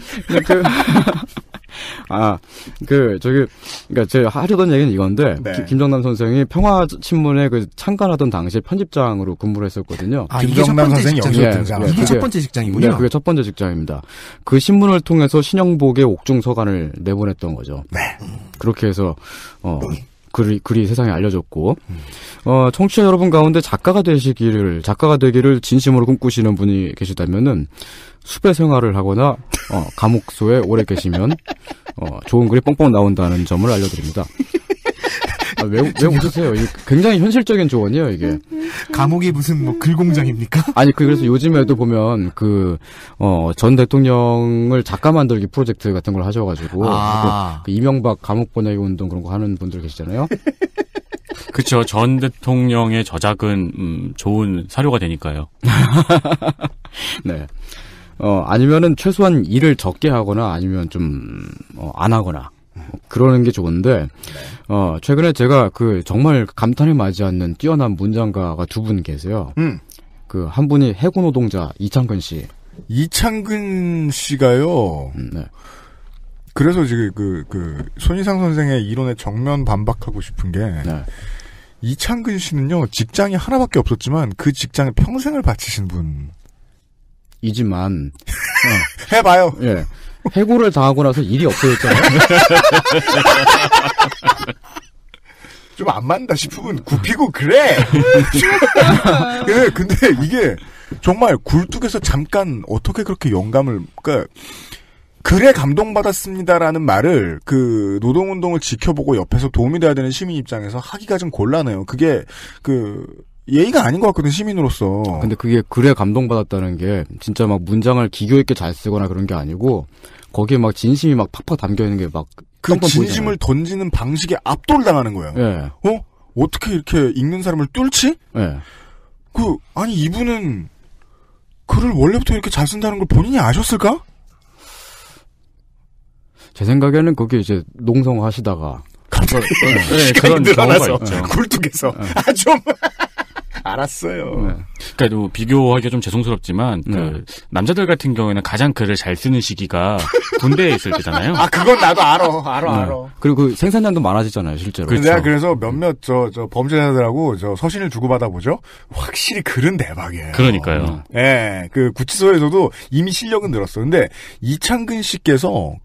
그러니까 제가 하려던 얘기는 이건데, 김정남 선생이 평화신문에 참관하던 당시에 편집장으로 근무를 했었거든요. 김정남 선생이 여기서 등장. 이게 첫 번째 직장이군요. 네, 그게 첫 번째 직장입니다. 그 신문을 통해서 신영복의 옥중서간을 내보냈던 거죠. 네. 그렇게 해서, 글이 세상에 알려졌고, 청취자 여러분 가운데 작가가 되기를 진심으로 꿈꾸시는 분이 계시다면은, 숲의 생활을 하거나, 감옥소에 오래 계시면, 좋은 글이 뻥뻥 나온다는 점을 알려드립니다. 왜 웃으세요? 이게 굉장히 현실적인 조언이에요, 이게. 감옥이 무슨 뭐 글공장입니까? 아니, 그래서 요즘에도 보면 전 대통령을 작가 만들기 프로젝트 같은 걸 하셔가지고. 그 이명박 감옥 보내기 운동 그런 거 하는 분들 계시잖아요. 그렇죠. 전 대통령의 저작은 좋은 사료가 되니까요. 네. 아니면은 최소한 일을 적게 하거나 아니면 좀 안 하거나 그러는 게 좋은데 최근에 제가 정말 감탄을 맞지 않는 뛰어난 문장가가 두 분 계세요. 한 분이 해고 노동자 이창근 씨. 이창근 씨가요. 네. 그래서 지금 손희상 선생의 이론에 정면 반박하고 싶은 게 네. 이창근 씨는요 직장이 하나밖에 없었지만 그 직장에 평생을 바치신 분. 이지만 해봐요. 예. 해고를 당하고 나서 일이 없어졌잖아요. 좀 안 맞는다 싶으면 굽히고 그래. 예, 근데 이게 정말 굴뚝에서 잠깐 어떻게 그렇게 영감을 그래 감동받았습니다라는 말을 노동운동을 지켜보고 옆에서 도움이 돼야 되는 시민 입장에서 하기가 좀 곤란해요. 그게 예의가 아닌 것 같거든, 시민으로서. 근데 그게 그래 감동받았다는 게 진짜 막 문장을 기교 있게 잘 쓰거나 그런 게 아니고 거기에 막 진심이 막 팍팍 담겨 있는 게 막 그 진심을 던지는 방식에 압도당하는 거예요. 예. 어떻게 이렇게 읽는 사람을 뚫지? 예. 아니 이분은 글을 원래부터 이렇게 잘 쓴다는 걸 본인이 아셨을까? 제 생각에는 거기 이제 농성하시다가 갑자기 그런 늘어나서 경우가 있죠. 굴뚝에서 좀 알았어요. 그러니까 비교하기가 좀 죄송스럽지만 남자들 같은 경우에는 가장 글을 잘 쓰는 시기가 군대에 있을 때잖아요. 그건 나도 알아. 그리고 생산량도 많아지잖아요, 실제로. 그렇죠. 내가 그래서 몇몇 범죄자들하고 서신을 주고받아 보죠. 확실히 글은 대박이에요. 그러니까요. 예, 구치소에서도 이미 실력은 늘었어. 근데 이창근 씨께서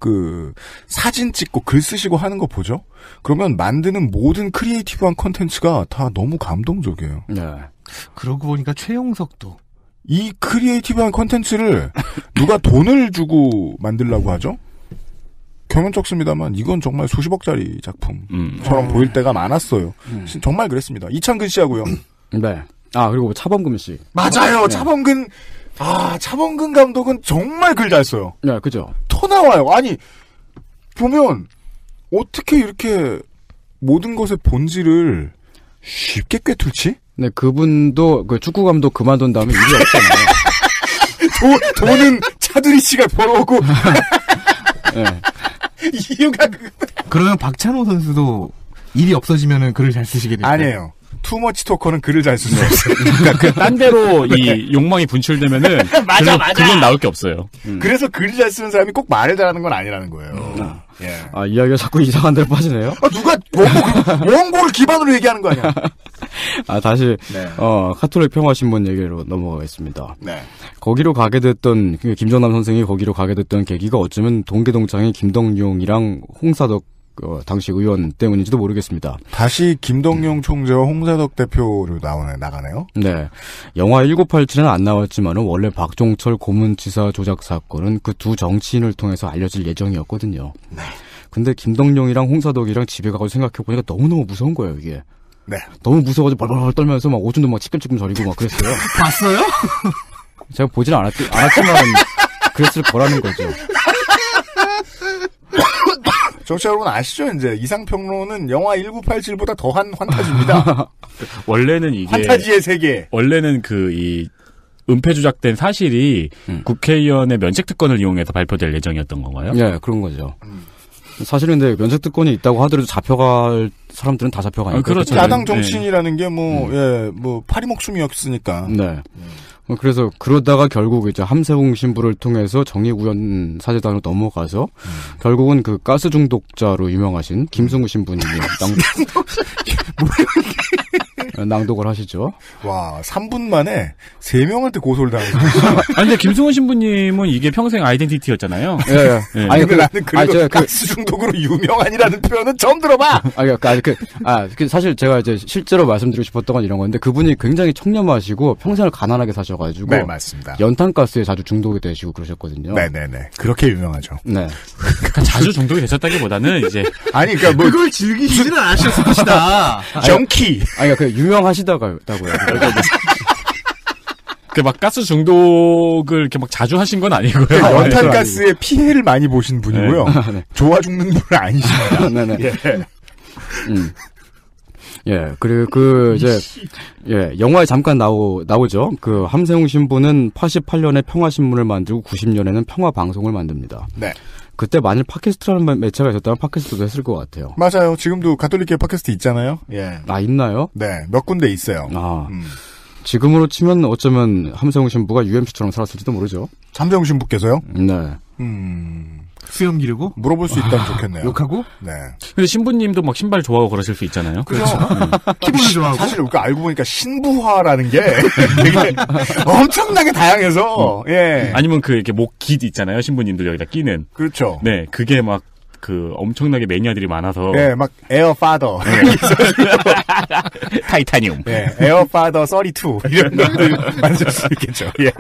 사진 찍고 글 쓰시고 하는 거 보죠. 그러면 만드는 모든 크리에이티브한 컨텐츠가 다 너무 감동적이에요. 네. 그러고 보니까 최용석도 이 크리에이티브한 컨텐츠를 누가 돈을 주고 만들라고 하죠? 경연쩍습니다만 이건 정말 수십억짜리 작품처럼 보일 때가 많았어요. 정말 그랬습니다. 이창근 씨하고요. 네. 그리고 차범근 씨. 맞아요. 네. 차범근 감독은 정말 글 잘 써요. 네, 그죠. 터 나와요. 아니 보면 어떻게 이렇게 모든 것의 본질을 쉽게 꿰뚫지? 네, 그분도 축구 감독 그만둔 다음에 일이 없잖아요. 돈은 차두리 씨가 벌어오고. 네. 이유가 그러면 박찬호 선수도 일이 없어지면은 글을 잘 쓰시게 될까요? 아니에요. 투머치 토커는 글을 잘 쓸 수 없어요. 그러니까 딴 데로 이 욕망이 분출되면은 맞아. 그건 나올 게 없어요. 그래서 글을 잘 쓰는 사람이 꼭 말을 잘하는 건 아니라는 거예요. 예. 이야기가 자꾸 이상한 데로 빠지네요. 누가 원고를 기반으로 얘기하는 거 아니야? 다시 카톨릭 평화신문 얘기로 넘어가겠습니다. 네. 거기로 가게 됐던 김정남 선생이 거기로 가게 됐던 계기가 어쩌면 동계동창의 김덕룡이랑 홍사덕 당시 의원 때문인지도 모르겠습니다. 다시 김덕룡 총재와 홍사덕 대표로 나가네요? 네. 영화 1987은 안 나왔지만은 원래 박종철 고문치사 조작 사건은 그 두 정치인을 통해서 알려질 예정이었거든요. 네. 근데 김덕룡이랑 홍사덕이랑 집에 가서 생각해보니까 너무너무 무서운 거예요, 이게. 네. 너무 무서워가지고 벌벌 떨면서 막 오줌도 막 찌끔찌끔 저리고 막 그랬어요. 봤어요? 제가 보진 않았지만 그랬을 거라는 거죠. 청취자 여러분 아시죠? 이제 이상평론은 영화 1987보다 더한 환타지입니다. 원래는 이게 환타지의 세계. 원래는 이 은폐 조작된 사실이 국회의원의 면책 특권을 이용해서 발표될 예정이었던 건가요? 네, 그런 거죠. 사실은 근데 면책 특권이 있다고 하더라도 잡혀갈 사람들은 다 잡혀가니까. 그렇죠. 야당 정치인이라는 게 파리 목숨이었으니까. 네. 그래서 그러다가 결국 이제 함세웅 신부를 통해서 정의구현 사제단으로 넘어가서 결국은 가스 중독자로 유명하신 김승우 신부님이 낭독을 하시죠. 와, 3분 만에 3명한테 고소를 당했어요. 아니, 근데 김승훈 신부님은 이게 평생 아이덴티티였잖아요. 예, 예. 네. 아니, 근데 나는 그래도 가스 중독으로 유명한이라는 표현은 처음 들어봐! 사실 제가 이제 실제로 말씀드리고 싶었던 건 이런 건데, 그분이 굉장히 청렴하시고 평생을 가난하게 사셔가지고. 네, 맞습니다. 연탄가스에 자주 중독이 되시고 그러셨거든요. 네네네. 그렇게 유명하죠. 네. 그러니까 자주 중독이 되셨다기보다는 이제. 아니, 그러니까 뭐. 그걸 즐기시지는 않으셨을 것이다. 정키! 아니, 그 유명하시다고요. 그 막 가스 중독을 이렇게 막 자주 하신 건 아니고요. 연탄가스의 피해를 많이 보신 분이고요. 네. 좋아 죽는 분은 아니십니다. 네네. 예. 예, 그리고 영화에 잠깐 나오죠. 그 함세웅 신부는 88년에 평화신문을 만들고 90년에는 평화방송을 만듭니다. 네. 그때 만일 팟캐스트라는 매체가 있었다면 팟캐스트도 했을 것 같아요. 맞아요. 지금도 가톨릭계 팟캐스트 있잖아요. 예. 아, 있나요? 네, 몇 군데 있어요. 지금으로 치면 어쩌면 함세웅 신부가 UMC처럼 살았을지도 모르죠. 함세웅 신부께서요? 네. 수염 기르고? 물어볼 수 있다면 좋겠네요. 욕하고? 네. 근데 신부님도 막 신발 좋아하고 그러실 수 있잖아요. 그렇죠. 키보드 좋아하고? 사실 알고 보니까 신부화라는 게 되게 엄청나게 다양해서, 예. 아니면 이렇게 목깃 있잖아요. 신부님들 여기다 끼는. 그렇죠. 네, 그게 막 엄청나게 매니아들이 많아서. 네, 막, 에어파더. 타이타늄. 네, 에어파더 32. 이런 것들 만들 수 있겠죠. 예.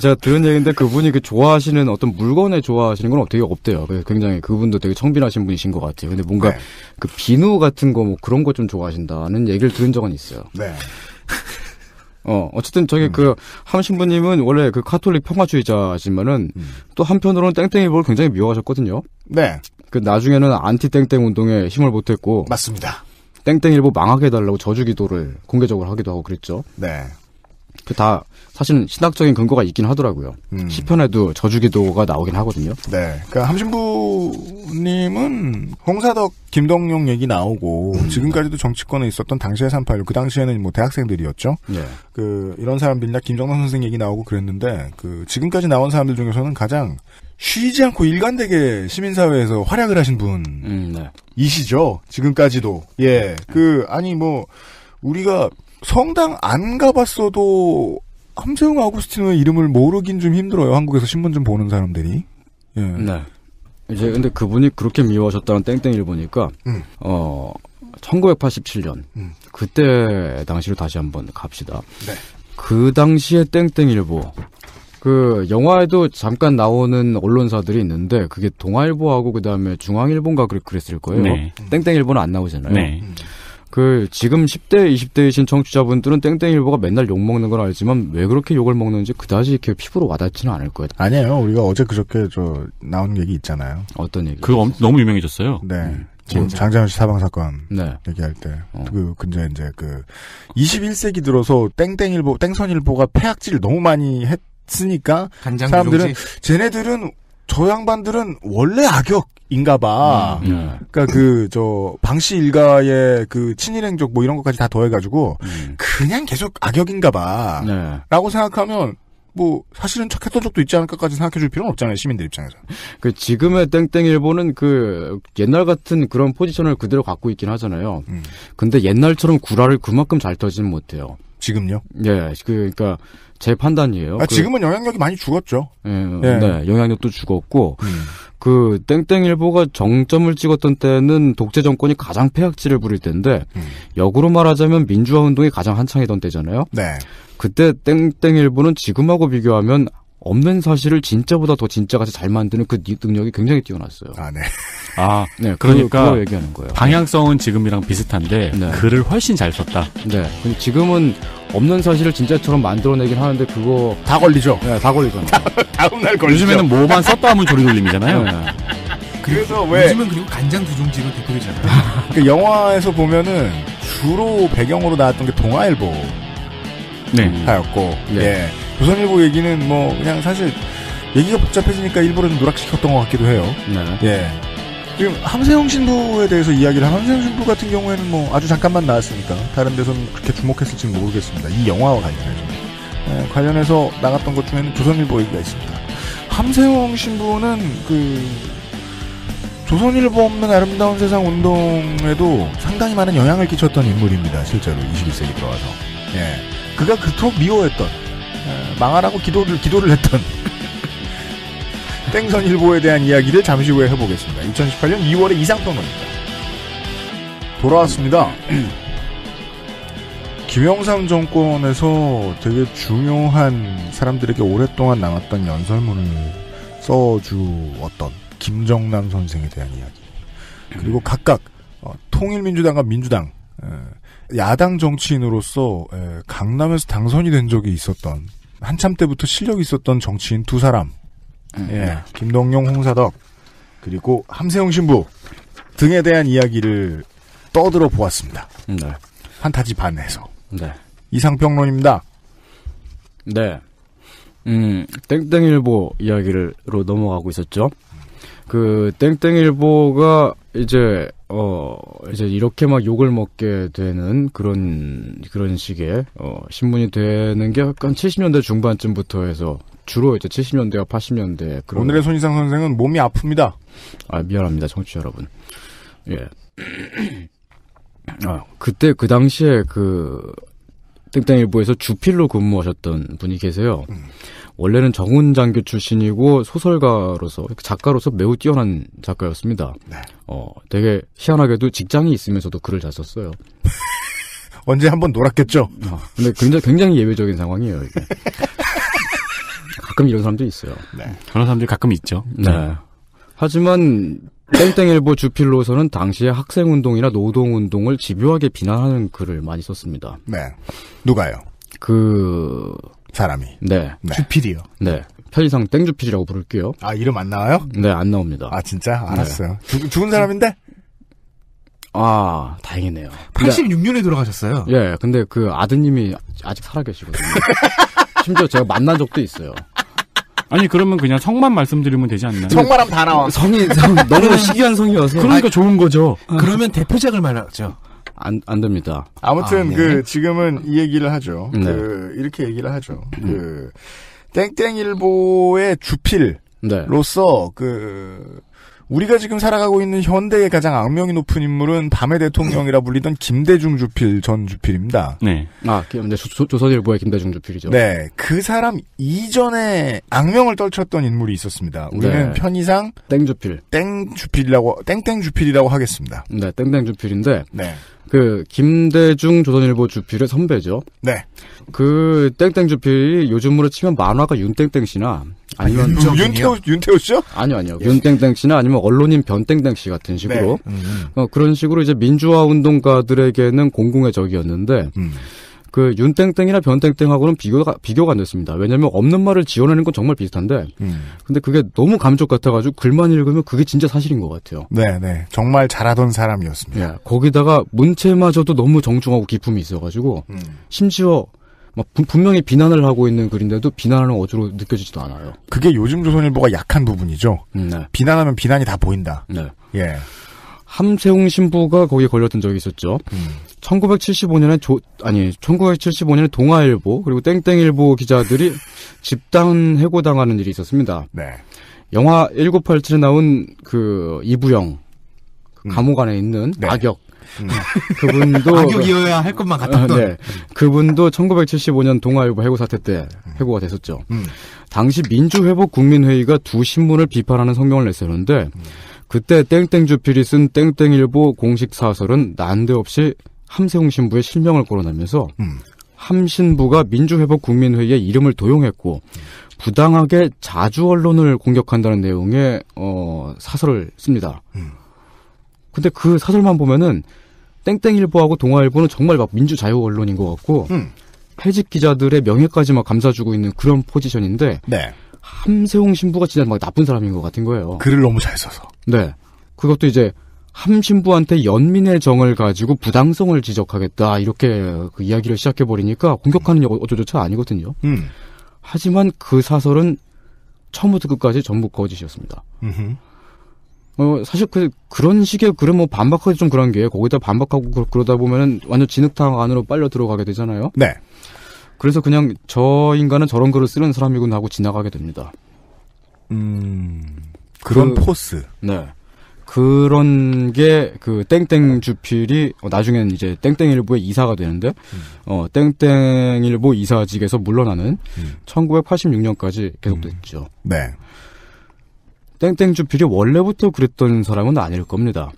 제가 들은 얘기인데 그분이 좋아하시는 어떤 물건에 좋아하시는 건 되게 없대요. 그래서 굉장히 그분도 되게 청빈하신 분이신 것 같아요. 근데 뭔가 네. 그 비누 같은 거 그런 거 좀 좋아하신다는 얘기를 들은 적은 있어요. 네. 어쨌든 함신부님은 원래 카톨릭 평화주의자지만은 또 한편으로는 땡땡일보를 굉장히 미워하셨거든요. 네. 나중에는 안티 땡땡 운동에 힘을 보탰고. 맞습니다. 땡땡일보 망하게 해달라고 저주기도를 공개적으로 하기도 하고 그랬죠. 네. 다 사실은 신학적인 근거가 있긴 하더라고요. 시편에도 저주기도가 나오긴 하거든요. 네. 그러니까 함신부님은 홍사덕, 김동용 얘기 나오고 지금까지도 정치권에 있었던 당시의 386, 그 당시에는 대학생들이었죠. 네. 이런 사람들이나 김정남 선생 얘기 나오고 그랬는데 지금까지 나온 사람들 중에서는 가장 쉬지 않고 일관되게 시민사회에서 활약을 하신 분이시죠. 지금까지도. 예. 우리가 성당 안 가봤어도 함세웅 아우구스티노의 이름을 모르긴 좀 힘들어요. 한국에서 신문 좀 보는 사람들이. 예. 네. 근데 그분이 그렇게 미워하셨다는 땡땡이를 보니까, 1987년. 그때 당시로 다시 한번 갑시다. 네. 그 당시에 땡땡일보. 영화에도 잠깐 나오는 언론사들이 있는데, 그게 동아일보하고 그 다음에 중앙일보인가 그랬을 거예요. 네. 땡땡일보는 안 나오잖아요. 네. 지금 10대, 20대이신 청취자분들은 땡땡일보가 맨날 욕먹는 건 알지만 왜 그렇게 욕을 먹는지 그다지 이렇게 피부로 와닿지는 않을 거예요. 아니에요. 우리가 어제 그저께 나온 얘기 있잖아요. 어떤 얘기? 그거 너무 유명해졌어요. 네. 장자연 씨 사망 사건. 네. 얘기할 때. 근데 21세기 들어서 땡선일보가 폐악질을 너무 많이 했으니까 사람들은 쟤네들은 저 양반들은 원래 악역인가봐. 그러니까 방씨 일가의 친일행적 이런 것까지 다 더해가지고 그냥 계속 악역인가봐. 네. 라고 생각하면 사실은 착했던 적도 있지 않을까까지 생각해줄 필요는 없잖아요. 시민들 입장에서. 지금의 땡땡일보는 옛날 같은 그런 포지션을 그대로 갖고 있긴 하잖아요. 근데 옛날처럼 구라를 그만큼 잘 터지는 못해요. 지금요? 예, 그러니까 제 판단이에요. 지금은 영향력이 많이 죽었죠. 네, 영향력도 죽었고, 땡땡일보가 정점을 찍었던 때는 독재 정권이 가장 폐악질을 부릴 때인데, 역으로 말하자면 민주화 운동이 가장 한창이던 때잖아요. 네. 그때 땡땡일보는 지금하고 비교하면 없는 사실을 진짜보다 더 진짜같이 잘 만드는 그 능력이 굉장히 뛰어났어요. 아, 네. 네. 그러니까 그거 얘기하는 거예요. 방향성은 지금이랑 비슷한데 네. 글을 훨씬 잘 썼다. 네. 지금은 없는 사실을 진짜처럼 만들어내긴 하는데 그거 다 걸리죠. 네, 다 걸리잖아요. 다음날 걸리죠. 요즘에는 뭐만 썼다 하면 조리돌림이잖아요. 네. 그래서 왜 요즘은 그리고 간장 두종지로 대표되잖아요. 영화에서 보면은 주로 배경으로 나왔던 게 동아일보. 네. 하였고, 네. 예. 조선일보 얘기는 그냥 사실, 얘기가 복잡해지니까 일부러 좀 누락시켰던 것 같기도 해요. 네. 예. 지금 함세웅 신부에 대해서 이야기를 하면 함세웅 신부 같은 경우에는 아주 잠깐만 나왔으니까, 다른 데서는 그렇게 주목했을지는 모르겠습니다. 이 영화와 관련해서. 예, 관련해서 나갔던 것 중에는 조선일보 얘기가 있습니다. 함세웅 신부는 조선일보 없는 아름다운 세상 운동에도 상당히 많은 영향을 끼쳤던 인물입니다. 실제로 21세기 들어와서. 예. 그가 그토록 미워했던, 망하라고 기도를 했던 땡선일보에 대한 이야기를 잠시 후에 해보겠습니다. 2018년 2월의 이상평론입니다. 돌아왔습니다. 김영삼 정권에서 되게 중요한 사람들에게 오랫동안 남았던 연설문을 써주었던 김정남 선생에 대한 이야기. 그리고 각각 통일민주당과 민주당 야당 정치인으로서 강남에서 당선이 된 적이 있었던 한참 때부터 실력이 있었던 정치인 두 사람. 예, 김동용, 홍사덕 그리고 함세웅 신부 등에 대한 이야기를 떠들어 보았습니다. 네. 한타지 반에서. 네. 이상평론입니다. 네. 땡땡일보 이야기로 넘어가고 있었죠. 그 땡땡일보가 이제 이렇게 막 욕을 먹게 되는 그런 식의 신문이 되는 게 약간 70년대 중반쯤부터 해서 주로 이제 70년대와 80년대 그런. 오늘의 손희상 선생은 몸이 아픕니다. 아, 미안합니다, 청취자 여러분. 예. 그때 그 당시에 그 땡땡일보에서 주필로 근무하셨던 분이 계세요. 원래는 정훈장교 출신이고 소설가로서 작가로서 매우 뛰어난 작가였습니다. 네. 되게 희한하게도 직장이 있으면서도 글을 잘 썼어요. 언제 한번 놀았겠죠. 근데 굉장히 예외적인 상황이에요, 이게. 가끔 이런 사람도 있어요. 네. 그런 사람들이 가끔 있죠. 네. 하지만 땡땡일보 주필로서는 당시에 학생운동이나 노동운동을 집요하게 비난하는 글을 많이 썼습니다. 네. 누가요? 그 사람이. 네. 네. 주필이요. 네. 편의상 땡주필이라고 부를게요. 아, 이름 안 나와요? 네, 안 나옵니다. 아, 진짜? 알았어요. 네. 죽은 사람인데? 아, 다행이네요. 86년에 돌아가셨어요. 예, 근데 그 아드님이 아직 살아계시거든요. 심지어 제가 만난 적도 있어요. 아니 그러면 그냥 성만 말씀드리면 되지 않나요? 성만하면 다 나와. 성이 너무 희귀한 성이어서. 그러니까 좋은 거죠. 그러면 대표작을 말하죠. 안 됩니다. 아무튼 네. 지금은 이 얘기를 하죠. 네. 이렇게 얘기를 하죠. 땡땡일보의 주필로서 우리가 지금 살아가고 있는 현대의 가장 악명이 높은 인물은 밤의 대통령이라 불리던 김대중 주필 전 주필입니다. 네. 근데 조선일보의 김대중 주필이죠. 네. 그 사람 이전에 악명을 떨쳤던 인물이 있었습니다. 우리는 네. 편의상 땡주필. 땡땡주필이라고 하겠습니다. 네, 땡땡주필인데. 네. 그 김대중 조선일보 주필의 선배죠. 네. 그 땡땡주필이 요즘으로 치면 만화가 윤땡땡 씨나 아니면 윤태호 씨죠? 아니요. 윤땡땡 씨나 아니면 언론인 변땡땡 씨 같은 식으로 그런 식으로 이제 민주화 운동가들에게는 공공의 적이었는데 그 윤땡땡이나 변땡땡하고는 비교가 안 됐습니다. 왜냐면 없는 말을 지어내는 건 정말 비슷한데 근데 그게 너무 감쪽 같아가지고 글만 읽으면 그게 진짜 사실인 것 같아요. 네. 정말 잘하던 사람이었습니다. 예, 거기다가 문체마저도 너무 정중하고 기품이 있어가지고 심지어 막 분명히 비난을 하고 있는 글인데도 비난하는 어조로 느껴지지도 않아요. 그게 요즘 조선일보가 약한 부분이죠. 네. 비난하면 비난이 다 보인다. 네. 예. 함세웅 신부가 거기에 걸렸던 적이 있었죠. 1975년에 동아일보 그리고 땡땡일보 기자들이 집단 해고당하는 일이 있었습니다. 네. 영화 1987에 나온 그 이부영 감옥 안에 있는 네. 악역 그분도 악역이어야 할 것만 같았던. 네. 그분도 1975년 동아일보 해고 사태 때 해고가 됐었죠. 당시 민주회복국민회의가 두 신문을 비판하는 성명을 냈었는데 그때 땡땡주필이 쓴 땡땡일보 공식 사설은 난데없이 함세웅 신부의 실명을 거론하면서 함 신부가 민주회복국민회의의 이름을 도용했고 부당하게 자주 언론을 공격한다는 내용의 사설을 씁니다. 근데 그 사설만 보면은 땡땡일보하고 동아일보는 정말 막 민주자유 언론인 것 같고 해직 기자들의 명예까지 막 감싸주고 있는 그런 포지션인데 네. 함세웅 신부가 진짜 막 나쁜 사람인 것 같은 거예요. 글을 너무 잘 써서. 네. 그것도 이제 함 신부한테 연민의 정을 가지고 부당성을 지적하겠다 이렇게 그 이야기를 시작해버리니까 공격하는 어조조차 아니거든요. 하지만 그 사설은 처음부터 끝까지 전부 거짓이었습니다. 사실 그런 식의 글은 뭐 반박하기 좀 그런 게 거기다 반박하고 그러다 보면은 완전 진흙탕 안으로 빨려 들어가게 되잖아요. 네. 그래서 그냥 저 인간은 저런 글을 쓰는 사람이구나 하고 지나가게 됩니다. 그런 포스. 네. 그런 게 그 땡땡 주필이 나중엔 이제 땡땡일보의 이사가 되는데 땡땡일보 이사직에서 물러나는 1986년까지 계속됐죠. 네. 땡땡 주필이 원래부터 그랬던 사람은 아닐 겁니다.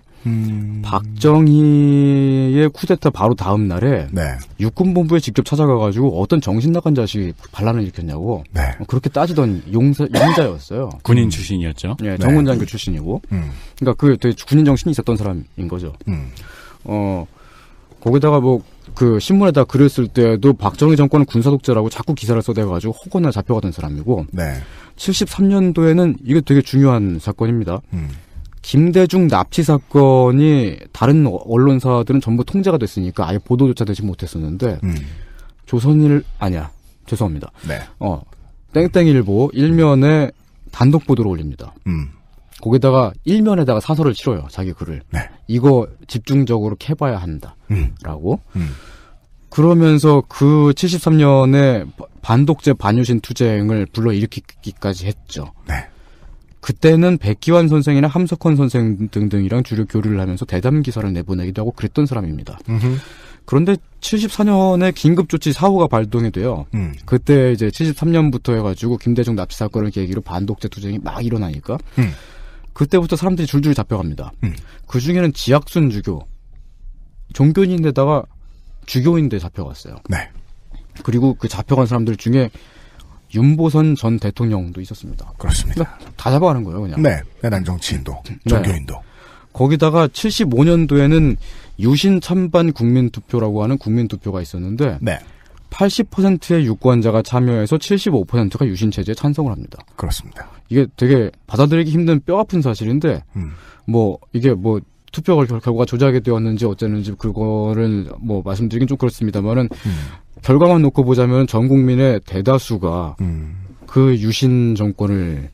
박정희의 쿠데타 바로 다음 날에 네. 육군본부에 직접 찾아가가지고 어떤 정신 나간 자식이 반란을 일으켰냐고 네. 그렇게 따지던 용자였어요. 군인 출신이었죠. 예, 정훈장교 출신이고. 그러니까 그 되게 군인 정신이 있었던 사람인 거죠. 거기다가 뭐 그 신문에다 글을 쓸 때도 박정희 정권은 군사 독재라고 자꾸 기사를 써대가지고 혹여나 잡혀가던 사람이고. 네. 73년도에는 이게 되게 중요한 사건입니다. 김대중 납치 사건이 다른 언론사들은 전부 통제가 됐으니까 아예 보도조차 되지 못했었는데 조선일 아니야 죄송합니다. 네. 땡땡일보 일면에 단독 보도를 올립니다. 거기다가 일면에다가 사설을 치러요. 자기 글을. 네. 이거 집중적으로 캐봐야 한다. 라고. 그러면서 그 73년에 반독재 반유신 투쟁을 불러일으키기까지 했죠. 네. 그때는 백기환 선생이나 함석헌 선생 등등이랑 주로 교류를 하면서 대담 기사를 내보내기도 하고 그랬던 사람입니다. 그런데 74년에 긴급조치 4호가 발동이 돼요. 그때 이제 73년부터 해가지고 김대중 납치 사건을 계기로 반독재 투쟁이 막 일어나니까 그때부터 사람들이 줄줄이 잡혀갑니다. 그 중에는 지학순 주교, 종교인인데다가 주교인데 잡혀갔어요. 네. 그리고 그 잡혀간 사람들 중에 윤보선 전 대통령도 있었습니다. 그렇습니다. 그러니까 다 잡아가는 거예요, 그냥. 네. 난정치인도, 종교인도. 네. 거기다가 75년도에는 유신 찬반 국민투표라고 하는 국민투표가 있었는데 네. 80%의 유권자가 참여해서 75%가 유신 체제에 찬성을 합니다. 그렇습니다. 이게 되게 받아들이기 힘든 뼈아픈 사실인데 뭐 이게 뭐 투표 결과가 조작이 되었는지 어쨌는지 그거를 뭐 말씀드리긴 좀 그렇습니다만은 결과만 놓고 보자면 전 국민의 대다수가 그 유신 정권을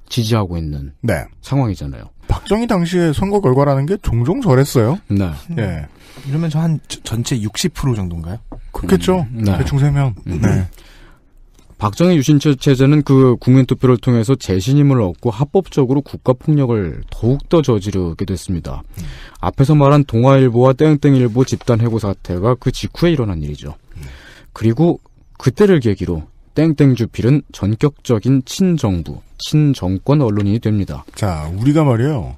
지지하고 있는 네. 상황이잖아요. 박정희 당시의 선거 결과라는 게 종종 저랬어요. 네. 예. 이러면 저 한 전체 60% 정도인가요? 그렇겠죠. 네. 대충 세면. 네. 박정희 유신 체제는 그 국민투표를 통해서 재신임을 얻고 합법적으로 국가폭력을 더욱더 저지르게 됐습니다. 앞에서 말한 동아일보와 땡땡일보 집단 해고 사태가 그 직후에 일어난 일이죠. 그리고 그때를 계기로 땡땡주필은 전격적인 친정부, 친정권 언론인이 됩니다. 자, 우리가 말이에요.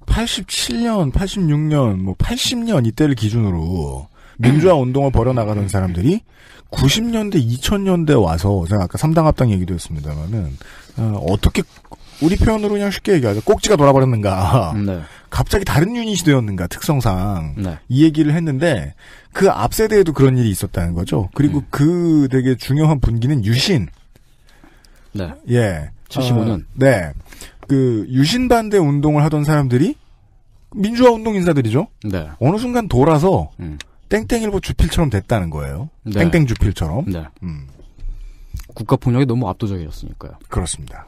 87년, 86년, 뭐 80년 이때를 기준으로 민주화 운동을 벌여나가던 사람들이 90년대, 2000년대 와서 제가 아까 3당 합당 얘기도 했습니다만은 어떻게 우리 표현으로 그냥 쉽게 얘기하자. 꼭지가 돌아버렸는가. 네. 갑자기 다른 유닛이 되었는가 특성상. 네. 이 얘기를 했는데 그 앞 세대에도 그런 일이 있었다는 거죠. 그리고 그 되게 중요한 분기는 유신. 네. 예. 75년. 네. 그 유신 반대 운동을 하던 사람들이 민주화 운동 인사들이죠. 네. 어느 순간 돌아서 땡땡일보 주필처럼 됐다는 거예요. 네. 땡땡 주필처럼. 네. 국가폭력이 너무 압도적이었으니까요. 그렇습니다.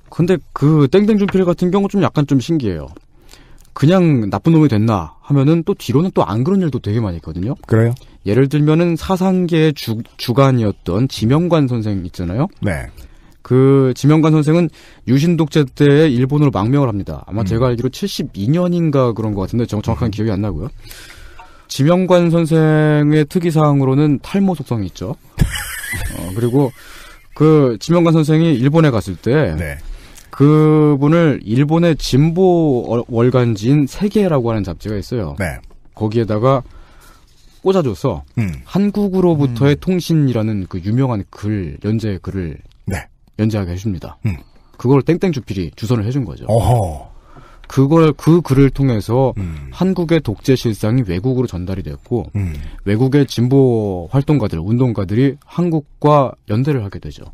근데 그 땡땡주필 같은 경우 좀 약간 좀 신기해요. 그냥 나쁜 놈이 됐나 하면은 또 뒤로는 또 안 그런 일도 되게 많이 있거든요. 그래요? 예를 들면은 사상계의 주간이었던 지명관 선생 있잖아요. 네. 그 지명관 선생은 유신 독재 때 일본으로 망명을 합니다. 아마 제가 알기로 72년인가 그런 것 같은데 정확한 기억이 안 나고요. 지명관 선생의 특이사항으로는 탈모 속성이 있죠. 그리고 그 지명관 선생이 일본에 갔을 때 네. 그분을 일본의 진보 월간지인 세계라고 하는 잡지가 있어요. 네. 거기에다가 꽂아줘서 한국으로부터의 통신이라는 그 유명한 연재 글을 네. 연재하게 해줍니다. 그걸 땡땡주필이 주선을 해준 거죠. 어허. 그 글을 통해서 한국의 독재 실상이 외국으로 전달이 됐고 외국의 진보 활동가들, 운동가들이 한국과 연대를 하게 되죠.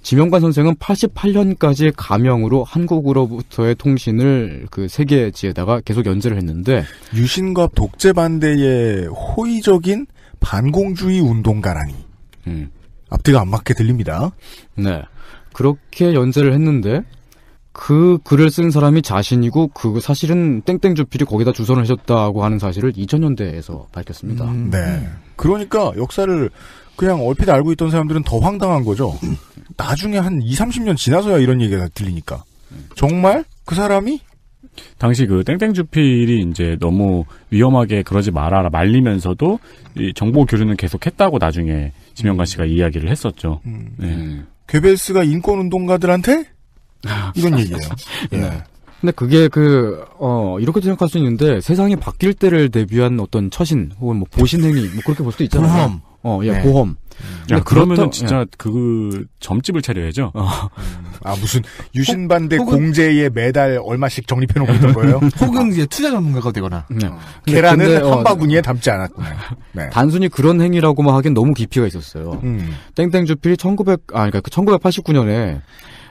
지명관 선생은 88년까지 가명으로 한국으로부터의 통신을 그 세계지에다가 계속 연재를 했는데 유신과 독재 반대의 호의적인 반공주의 운동가라니. 앞뒤가 안 맞게 들립니다. 네. 그렇게 연재를 했는데 그 글을 쓴 사람이 자신이고 그 사실은 땡땡주필이 거기다 주선을 해줬다고 하는 사실을 2000년대에서 밝혔습니다. 네. 그러니까 역사를 그냥 얼핏 알고 있던 사람들은 더 황당한 거죠. 나중에 한 20, 30년 지나서야 이런 얘기가 들리니까. 정말 그 사람이 당시 그 땡땡주필이 이제 너무 위험하게 그러지 말아라 말리면서도 이 정보 교류는 계속했다고 나중에 지명관 씨가 이야기를 했었죠. 네. 괴벨스가 인권운동가들한테 이런 얘기예요. 예. 네. 근데 그게 이렇게 생각할 수 있는데 세상이 바뀔 때를 대비한 어떤 처신 혹은 뭐 보신행위 뭐 그렇게 볼 수도 있잖아요. 보험. 네. 보험. 야, 그러면은 진짜 그 점집을 차려야죠. 무슨 유신반대 공제에 매달 얼마씩 적립해놓고 있던 거예요? 혹은 이제 투자 전문가가 되거나. 네. 계란은 한바구니에 담지 않았구나. 네. 단순히 그런 행위라고만 하기엔 너무 깊이가 있었어요. 땡땡주필이 1989년에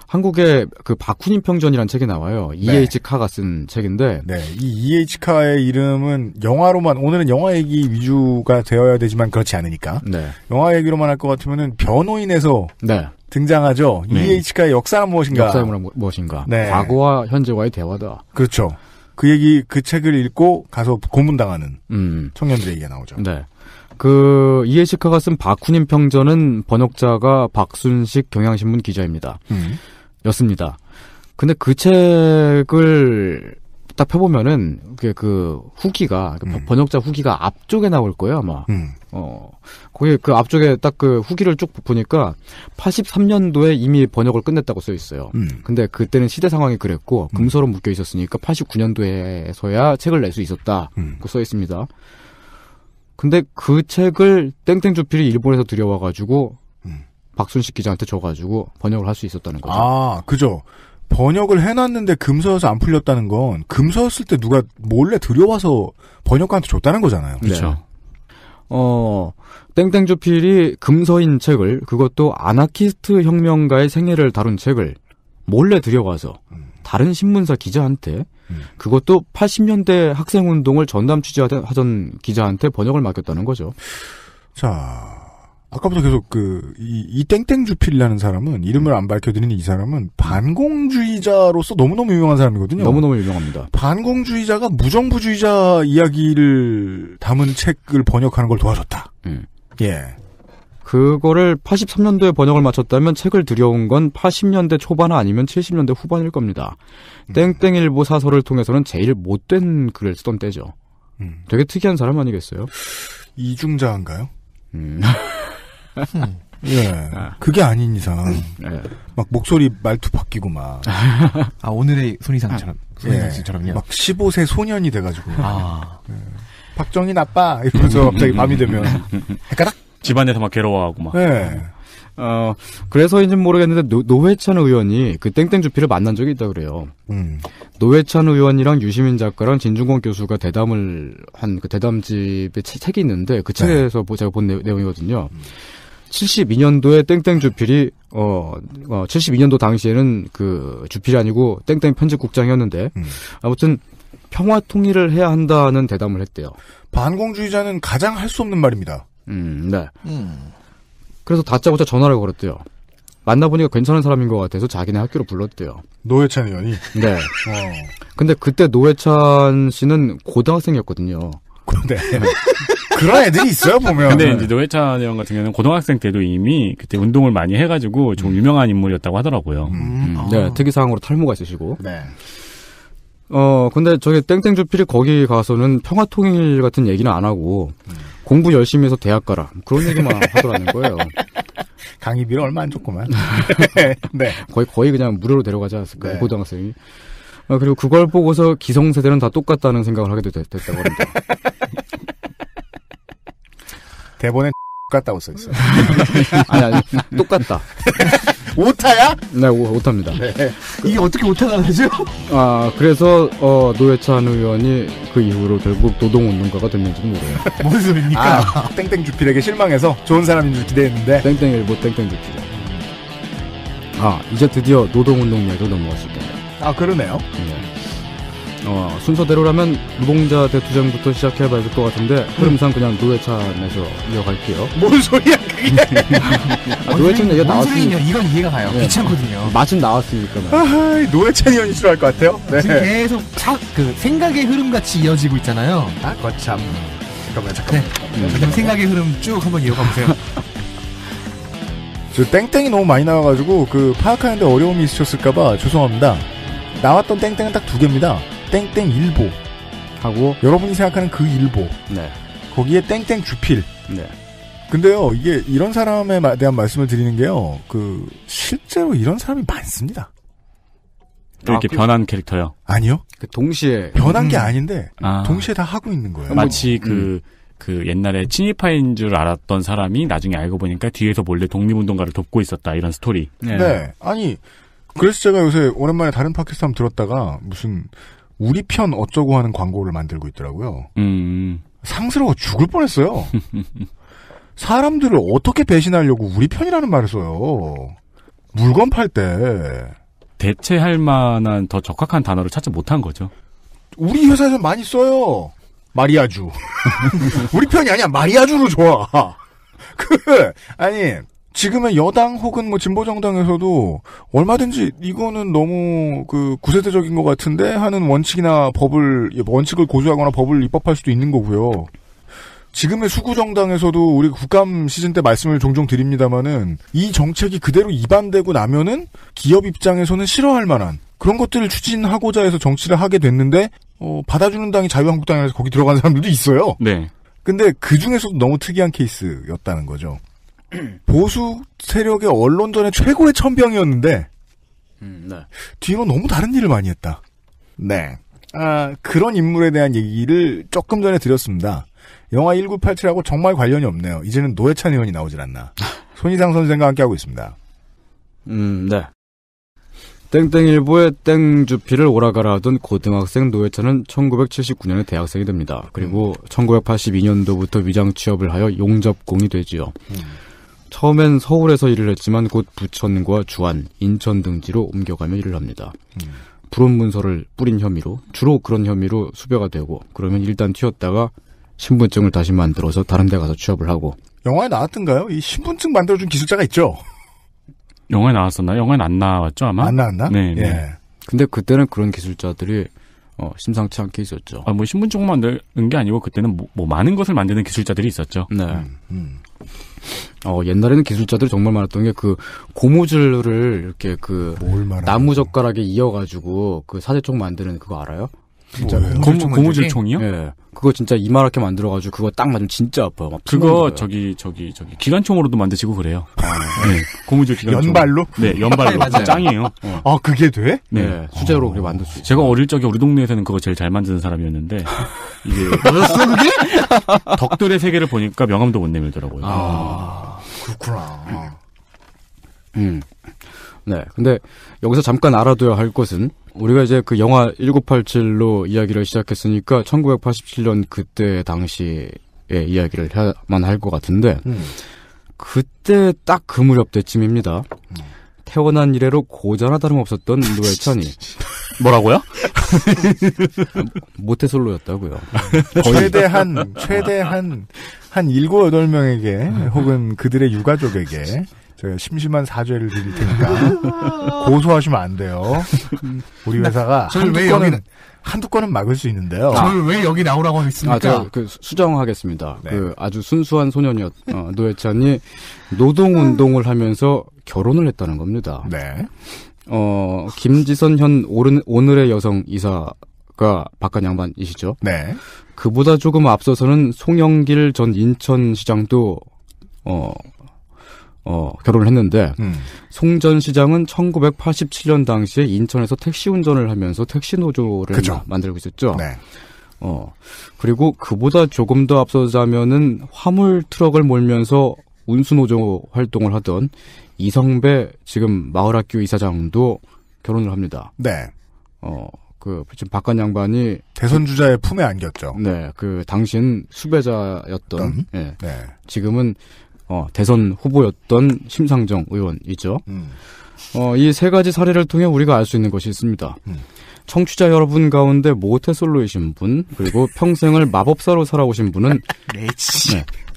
한국의 그 바쿠닌 평전이라는 책이 나와요. E.H. 카가 쓴 책인데. 네. 이 E.H. 카의 이름은 영화로만, 오늘은 영화 얘기 위주가 되어야 되지만 그렇지 않으니까. 네. 영화 얘기로만 할 것 같으면은 변호인에서. 네. 등장하죠. 네. E.H. 카의 역사는 무엇인가. 역사는 무엇인가. 네. 과거와 현재와의 대화다. 그렇죠. 그 책을 읽고 가서 고문당하는 청년들의 얘기가 나오죠. 네. 그 E.H. 카가 쓴 바쿠닌 평전은 번역자가 박순식 경향신문 기자입니다. 였습니다. 근데 그 책을 딱 펴보면은 그 후기가 번역자 후기가 앞쪽에 나올 거예요 아마. 거기 그 앞쪽에 딱 그 후기를 쭉 보니까 83년도에 이미 번역을 끝냈다고 써 있어요. 근데 그때는 시대 상황이 그랬고 금서로 묶여 있었으니까 89년도에서야 책을 낼 수 있었다고 써 있습니다. 근데 그 책을 땡땡주필이 일본에서 들여와가지고 박순식 기자한테 줘가지고 번역을 할 수 있었다는 거죠. 아, 그죠. 번역을 해놨는데 금서여서 안 풀렸다는 건 금서였을 때 누가 몰래 들여와서 번역가한테 줬다는 거잖아요. 그렇죠. 땡땡주필이 금서인 책을, 그것도 아나키스트 혁명가의 생애를 다룬 책을 몰래 들여와서 다른 신문사 기자한테, 그것도 80년대 학생운동을 전담 취재하던 기자한테 번역을 맡겼다는 거죠. 자, 아까부터 계속 이 땡땡주필이라는 사람은, 이름을 안 밝혀드리는 이 사람은 반공주의자로서 너무너무 유명한 사람이거든요. 너무너무 유명합니다. 반공주의자가 무정부주의자 이야기를 담은 책을 번역하는 걸 도와줬다. 예. 그거를 83년도에 번역을 마쳤다면 책을 들여온 건 80년대 초반 아니면 70년대 후반일 겁니다. 땡땡일보 사설을 통해서는 제일 못된 글을 쓰던 때죠. 되게 특이한 사람 아니겠어요? 이중자인가요? 예. 그게 아닌 이상. 막 목소리 말투 바뀌고 막. 오늘의 손이상처럼. 손이상처럼요. 막 15세 소년이 돼가지고. 예. 박정희 나빠! 이러면서 갑자기 밤이 되면. 헷가닥? 집안에서 막 괴로워하고 막. 네. 그래서인지 모르겠는데 노회찬 의원이 그 땡땡주필을 만난 적이 있다 그래요. 노회찬 의원이랑 유시민 작가랑 진중권 교수가 대담을 한 그 대담집의 책이 있는데 그 책에서 제가 본 내용이거든요. 72년도에 땡땡주필이 72년도 당시에는 그 주필이 아니고 땡땡 편집국장이었는데 아무튼 평화 통일을 해야 한다는 대담을 했대요. 반공주의자는 가장 할 수 없는 말입니다. 네. 그래서 다짜고짜 전화를 걸었대요. 만나보니까 괜찮은 사람인 것 같아서 자기네 학교로 불렀대요. 노회찬 의원이? 네. 근데 그때 노회찬 씨는 고등학생이었거든요. 네. 그런 애들이 있어요, 보면. 근데 이제 노회찬 의원 같은 경우는 고등학생 때도 이미 그때 운동을 많이 해가지고 좀 유명한 인물이었다고 하더라고요. 네, 특이사항으로 탈모가 있으시고. 네. 근데 저기 땡땡주필이 거기 가서는 평화통일 같은 얘기는 안 하고 공부 열심히 해서 대학 가라 그런 얘기만 하더라는 거예요. 강의비를 얼마 안 줬구만. 네. 거의 그냥 무료로 데려가지 않았을까요? 네. 고등학생이. 그리고 그걸 보고서 기성세대는 다 똑같다는 생각을 하게 됐다고 합니다. 대본에 같다고 써있어요. 아니, 똑같다. 오타야? 네, 오타입니다. 네. 이게 어떻게 오타가 나죠? 그래서, 노회찬 의원이 그 이후로 결국 노동운동가가 됐는지는 모르요. 무슨 소리입니까? 땡땡주필에게 실망해서 좋은 사람인 줄 기대했는데. 땡땡일보 땡땡주필. 이제 드디어 노동운동 이야기로 넘어갈 수 있겠네요. 그러네요. 네. 순서대로라면 노동자 대투쟁부터 시작해봐야 될 것 같은데 흐름상 그냥 노회찬에서 이어갈게요. 뭔 소리야 그게? 노회찬 얘기가 나왔으니까 이건 이해가 가요. 네. 귀찮거든요. 마침 나왔으니까. 노회찬 의원이 싫어할 것 같아요. 네. 지금 계속 생각의 흐름같이 이어지고 있잖아요. 거참. 잠깐만. 그냥 생각의 흐름 쭉 한번 이어가보세요. 저 땡땡이 너무 많이 나와가지고 파악하는데 어려움이 있으셨을까봐 죄송합니다. 나왔던 땡땡은 딱 2개입니다. 땡땡일보 하고 여러분이 생각하는 그 일보 네. 거기에 땡땡 주필. 네. 근데요, 이게 이런 사람에 대한 말씀을 드리는 게요. 실제로 이런 사람이 많습니다. 이렇게 변한 캐릭터요. 아니요. 동시에 변한 게 아닌데 동시에 다 하고 있는 거예요. 마치 그 옛날에 친일파인 줄 알았던 사람이 나중에 알고 보니까 뒤에서 몰래 독립운동가를 돕고 있었다 이런 스토리. 네. 아니 그래서 제가 요새 오랜만에 다른 팟캐스트 한번 들었다가 무슨 우리 편 어쩌고 하는 광고를 만들고 있더라고요. 상스러워 죽을 뻔했어요. 사람들을 어떻게 배신하려고 우리 편이라는 말을 써요. 물건 팔 때. 대체할 만한 더 적합한 단어를 찾지 못한 거죠. 우리 회사에서 많이 써요. 마리아주. 우리 편이 아니야. 마리아주로 좋아. 아니 지금의 여당 혹은 뭐 진보정당에서도 얼마든지 이거는 너무 구세대적인 것 같은데 하는 원칙을 고수하거나 법을 입법할 수도 있는 거고요. 지금의 수구정당에서도 우리 국감 시즌 때 말씀을 종종 드립니다만은 이 정책이 그대로 입안되고 나면은 기업 입장에서는 싫어할 만한 그런 것들을 추진하고자 해서 정치를 하게 됐는데 받아주는 당이 자유한국당이라서 거기 들어간 사람들도 있어요. 네. 근데 그 중에서도 너무 특이한 케이스였다는 거죠. 보수 세력의 언론전의 최고의 천병이었는데 네. 뒤로 너무 다른 일을 많이 했다. 네. 그런 인물에 대한 얘기를 조금 전에 드렸습니다. 영화 1987하고 정말 관련이 없네요. 이제는 노회찬 의원이 나오질 않나. 손희상 선생과 함께하고 있습니다. 네. 땡땡일보의 땡주피를 오라가라 하던 고등학생 노회찬은 1979년에 대학생이 됩니다. 그리고 1982년도부터 위장 취업을 하여 용접공이 되지요. 처음엔 서울에서 일을 했지만 곧 부천과 주안, 인천 등지로 옮겨가며 일을 합니다. 불온 문서를 뿌린 혐의로, 주로 그런 혐의로 수배가 되고, 그러면 일단 튀었다가 신분증을 다시 만들어서 다른 데 가서 취업을 하고. 영화에 나왔던가요? 이 신분증 만들어준 기술자가 있죠? 영화에 나왔었나요? 영화에는 안 나왔죠, 아마? 안 나왔나? 네. 예. 근데 그때는 그런 기술자들이 심상치 않게 있었죠. 뭐 신분증 만드는 게 아니고 그때는 뭐 많은 것을 만드는 기술자들이 있었죠. 네. 옛날에는 기술자들이 정말 많았던 게 고무줄을 이렇게 나무 젓가락에 이어가지고 사제총 만드는 그거 알아요? 진짜요? 고무줄 총이요? 네. 그거 진짜 이만하게 만들어가지고 그거 딱 맞으면 진짜 아파요. 그거 저기 기관총으로도 만드시고 그래요. 네. 고무줄 기관총. 연발로? 네, 연발로. 짱이에요. 그게 돼? 네. 수제로 그렇게 만들 수 있어요. 제가 어릴 적에 우리 동네에서는 그거 제일 잘 만드는 사람이었는데 이게 뭐였어 그게? 덕들의 세계를 보니까 명함도 못 내밀더라고요. 그렇구나. 네. 근데 여기서 잠깐 알아둬야 할 것은 우리가 이제 그 영화 1987로 이야기를 시작했으니까 1987년 그때 당시의 이야기를 해야만 할 것 같은데 그때 딱 그 무렵 때쯤입니다. 태어난 이래로 고자나 다름없었던 노회찬이 뭐라고요? 모태솔로였다고요. 최대한 7, 8명에게 혹은 그들의 유가족에게 제가 심심한 사죄를 드릴 테니까 고소하시면 안 돼요. 우리 회사가 한두 건은 막을 수 있는데요. 저를 왜 여기 나오라고 하겠습니까? 제가 수정하겠습니다. 네. 아주 순수한 소년이었 노회찬이 노동운동을 하면서 결혼을 했다는 겁니다. 네. 김지선 현 오늘의 여성 이사가 바깥 양반이시죠? 네. 그보다 조금 앞서서는 송영길 전 인천시장도 결혼을 했는데 송 전 시장은 1987년 당시에 인천에서 택시 운전을 하면서 택시 노조를 만들고 있었죠. 네. 그리고 그보다 조금 더 앞서자면은 화물 트럭을 몰면서 운수 노조 활동을 하던 이성배 지금 마을학교 이사장도 결혼을 합니다. 네. 지금 박간 양반이 대선 주자의 품에 안겼죠. 네. 당시엔 수배자였던 네. 지금은 대선 후보였던 심상정 의원이죠. 이 세 가지 사례를 통해 우리가 알 수 있는 것이 있습니다. 청취자 여러분 가운데 모태솔로이신 분, 그리고 평생을 마법사로 살아오신 분은 네,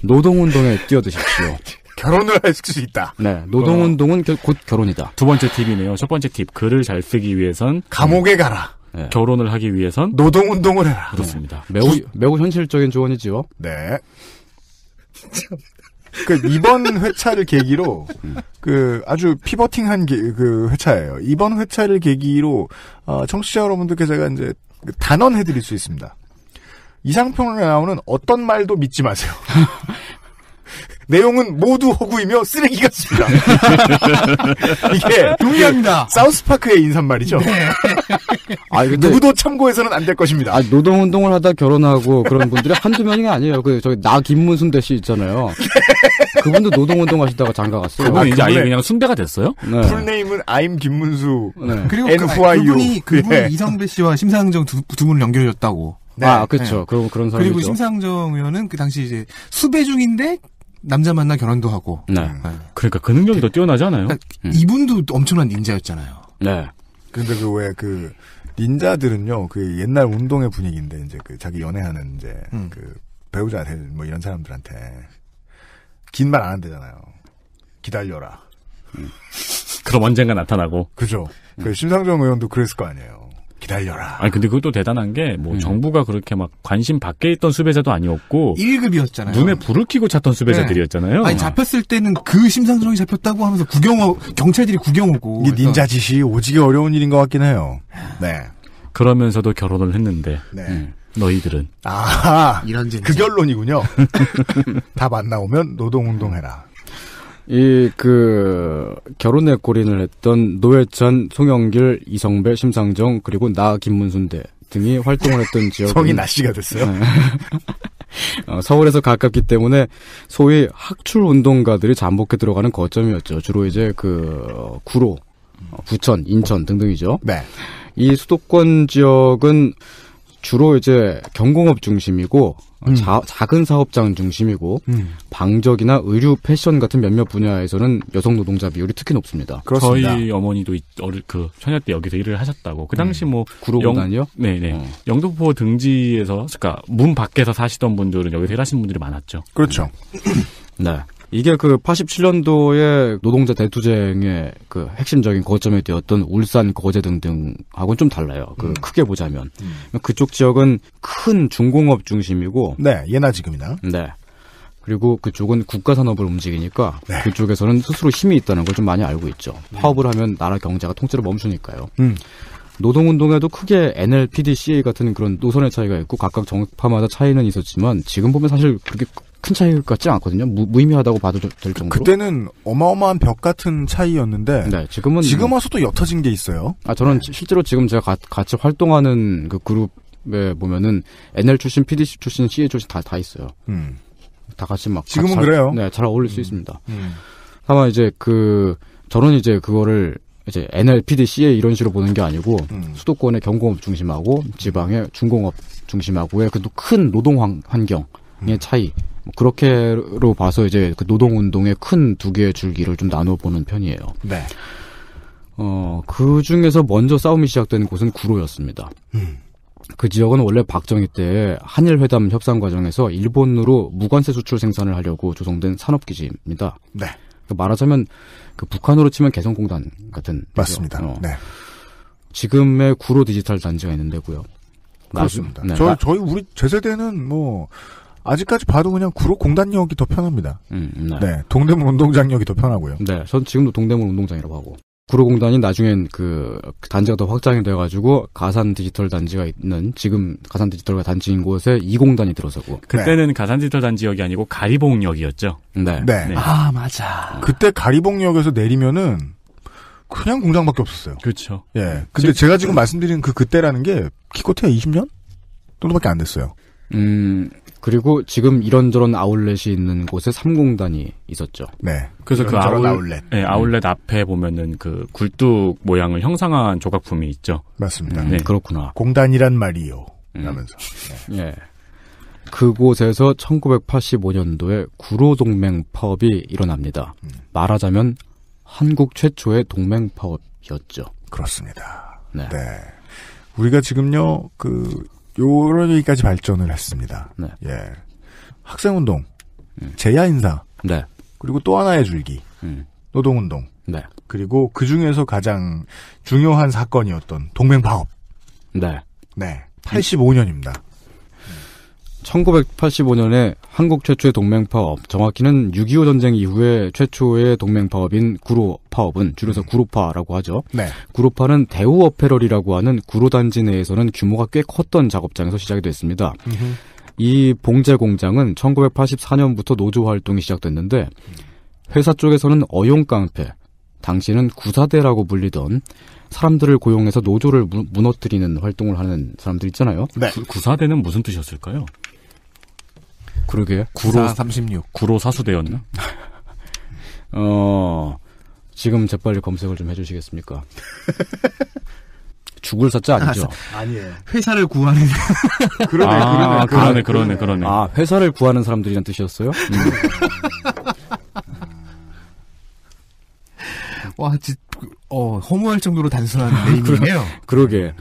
노동운동에 뛰어드십시오. 결혼을 할 수 있다. 네, 노동운동은 곧 결혼이다. 두 번째 팁이네요. 첫 번째 팁, 글을 잘 쓰기 위해선 감옥에 가라. 네. 결혼을 하기 위해선 노동운동을 해라. 그렇습니다. 매우 현실적인 조언이지요. 네. 그 이번 회차를 계기로 그 아주 피버팅한 그 회차예요. 이번 회차를 계기로 청취자 여러분들께 제가 이제 단언해드릴 수 있습니다. 이상평론에 나오는 어떤 말도 믿지 마세요. 내용은 모두 허구이며 쓰레기 같습니다. 이게 동의합니다. 사우스파크의 인사말이죠. 네. 아, 근데 누구도 참고해서는 안 될 것입니다. 아, 노동운동을 하다 결혼하고 그런 분들이 한두 명이 아니에요. 저기 김문순대 씨 있잖아요. 그분도 노동운동 하시다가 장가 갔어요. 그분은 이제 아예 그분의- 그냥 순대가 됐어요? 네. 풀네임은 I'm 김문수. 네. 그리고 NYU. 그분이 예. 이성배 씨와 심상정 두 분을 연결해줬다고. 네. 아, 그렇죠. 그런 사람이죠. 그리고 심상정 의원은 그 당시 이제 수배 중인데 남자 만나 결혼도 하고. 네. 그러니까 그 능력이 더 뛰어나지 않아요? 그러니까 이분도 엄청난 닌자였잖아요. 네. 근데 그 닌자들은요, 그 옛날 운동의 분위기인데, 이제 그 자기 연애하는 이제 그 배우자 뭐 이런 사람들한테 긴 말 안 한대잖아요. 기다려라. 그럼 언젠가 나타나고. 그죠? 그 심상정 의원도 그랬을 거 아니에요. 기다려라. 아니 근데 그것도 대단한 게 뭐 정부가 그렇게 막 관심 밖에 있던 수배자도 아니었고 1급이었잖아요. 눈에 불을 켜고 찾던 수배자들이었잖아요. 아니 잡혔을 때는 그 심상정이 잡혔다고 하면서 경찰들이 구경 오고. 이게 닌자 짓이 오지게 어려운 일인 것 같긴 해요. 네. 그러면서도 결혼을 했는데 네. 너희들은 아, 이런 젠장. 그 결론이군요. 답 안 나오면 노동운동해라. 결혼에 골인을 했던 노회찬, 송영길, 이성배, 심상정, 그리고 김문순대 등이 활동을 했던 지역은 성이 나씨가 됐어요. 서울에서 가깝기 때문에 소위 학출운동가들이 잠복해 들어가는 거점이었죠. 주로 이제 구로, 부천, 인천 등등이죠. 네. 이 수도권 지역은 주로 이제 경공업 중심이고 작은 사업장 중심이고 방적이나 의류, 패션 같은 몇몇 분야에서는 여성 노동자 비율이 특히 높습니다. 그렇습니다. 저희 어머니도 그 처녀 때 여기서 일을 하셨다고. 그 당시 뭐 구로공단이요? 네네. 영등포 등지에서 그러니까 문 밖에서 사시던 분들은 여기서 일하시는 분들이 많았죠. 그렇죠. 네. 이게 87년도에 노동자 대투쟁의 핵심적인 거점이 되었던 울산, 거제 등등하고는 좀 달라요. 크게 보자면. 그쪽 지역은 큰 중공업 중심이고. 네, 예나 지금이나. 네. 그리고 그쪽은 국가산업을 움직이니까 네. 그쪽에서는 스스로 힘이 있다는 걸 좀 많이 알고 있죠. 파업을 하면 나라 경제가 통째로 멈추니까요. 노동운동에도 크게 NLPD, CA 같은 그런 노선의 차이가 있고 각각 정파마다 차이는 있었지만 지금 보면 사실 그렇게 큰 차이 같지 않거든요. 무의미하다고 봐도 될 정도로. 그때는 어마어마한 벽 같은 차이였는데 네, 지금 와서도 옅어진 게 있어요. 저는 실제로 지금 제가 같이 활동하는 그 그룹에 보면은 NL 출신, PDC 출신, CA 출신 다 있어요. 다 같이 지금은 그래요. 네, 잘 어울릴 수 있습니다. 다만 이제 저는 이제 그거를 이제 NLPD, CA 이런 식으로 보는 게 아니고 수도권의 경공업 중심하고 지방의 중공업 중심하고의 큰 노동 환경의 차이. 그렇게로 봐서 이제 노동운동의 큰 두 개의 줄기를 좀 나눠보는 편이에요. 네. 그 중에서 먼저 싸움이 시작된 곳은 구로였습니다. 그 지역은 원래 박정희 때 한일회담 협상 과정에서 일본으로 무관세 수출 생산을 하려고 조성된 산업기지입니다. 네. 말하자면 북한으로 치면 개성공단 같은. 맞습니다. 네. 지금의 구로 디지털 단지가 있는 데고요. 그렇습니다. 네, 제 세대는 아직까지 봐도 그냥 구로 공단역이 더 편합니다. 네. 동대문 운동장역이 더 편하고요. 네. 전 지금도 동대문 운동장이라고 하고. 구로공단이 나중엔 단지가 더 확장이 돼가지고 가산 디지털 단지가 있는 지금 가산 디지털 단지인 곳에 2공단이 들어서고. 그때는 가산 디지털 단지역이 아니고 가리봉역이었죠. 네. 네. 아, 맞아. 그때 가리봉역에서 내리면은 그냥 공장밖에 없었어요. 그렇죠. 예. 근데 제가 지금 말씀드린 그때라는 게 기껏해야 20년 정도밖에 안 됐어요. 그리고 지금 이런저런 아울렛이 있는 곳에 3공단이 있었죠. 네. 그래서 그 아울렛. 네, 아울렛 앞에 보면은 굴뚝 모양을 형상화한 조각품이 있죠. 맞습니다. 네. 그렇구나. 공단이란 말이요. 라면서. 네. 예. 그곳에서 1985년도에 구로동맹 파업이 일어납니다. 말하자면 한국 최초의 동맹 파업이었죠. 그렇습니다. 네. 네. 우리가 지금요, 요런 얘기까지 발전을 했습니다. 네. 예. 학생운동, 제야인사, 네. 그리고 또 하나의 줄기, 노동운동, 네. 그리고 그 중에서 가장 중요한 사건이었던 동맹파업. 네. 네. 85년입니다. 1985년에 한국 최초의 동맹파업, 정확히는 6.25 전쟁 이후에 최초의 동맹파업인 구로파업은 줄여서 구로파라고 하죠. 네. 구로파는 대우어페럴이라고 하는 구로단지 내에서는 규모가 꽤 컸던 작업장에서 시작이 됐습니다. 이 봉제 공장은 1984년부터 노조 활동이 시작됐는데 회사 쪽에서는 어용깡패, 당시에는 구사대라고 불리던 사람들을 고용해서 노조를 무너뜨리는 활동을 하는 사람들 있잖아요. 네. 구사대는 무슨 뜻이었을까요? 그러게. 구로 36. 구로 사수대였나? 지금 재빨리 검색을 좀 해주시겠습니까? 죽을 사자 아니죠? 아니에요. 회사를 구하는. 그러네. 아, 회사를 구하는 사람들이란 뜻이었어요? 와, 허무할 정도로 단순한 네이밍이에요. 그러게.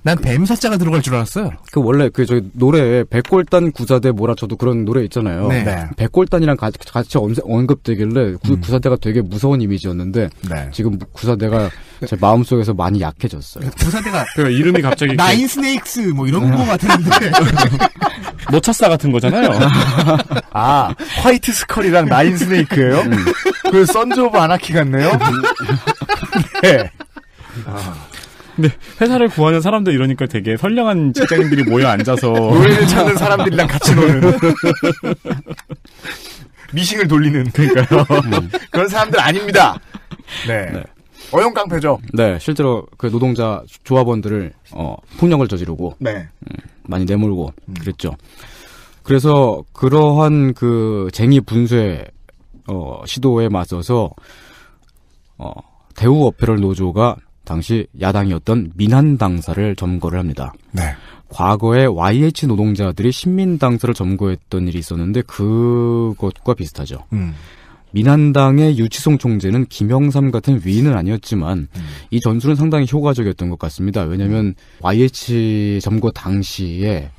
난 뱀사자가 들어갈 줄 알았어요. 그 원래 저희 노래에 백골단 구사대 몰아쳐도 그런 노래 있잖아요. 네. 백골단이랑 같이 언급되길래 구사대가 되게 무서운 이미지였는데 네. 지금 구사대가 제 마음속에서 많이 약해졌어요. 구사대가 그 이름이 갑자기 나인 스네이크스 뭐 이런 거 같았는데. 노차싸 같은 거잖아요. 아, 화이트 스컬이랑 나인 스네이크예요? 그 선즈 오브 아나키 같네요. 네. 근데 회사를 구하는 사람들 이러니까 되게 선량한 직장인들이 모여 앉아서 노래를 찾는 사람들이랑 같이 노는 미싱을 돌리는 그러니까요. 그런 사람들 아닙니다. 네. 어용깡패죠. 네, 실제로 그 노동자 조합원들을 폭력을 저지르고 네. 많이 내몰고 그랬죠. 그래서 그러한 그 쟁의 분쇄 시도에 맞서서 대우어페럴 노조가 당시 야당이었던 민한당사를 점거를 합니다. 네. 과거에 YH 노동자들이 신민당사를 점거했던 일이 있었는데 그것과 비슷하죠. 민한당의 유치송 총재는 김영삼 같은 위인은 아니었지만 이 전술은 상당히 효과적이었던 것 같습니다. 왜냐하면 YH 점거 당시에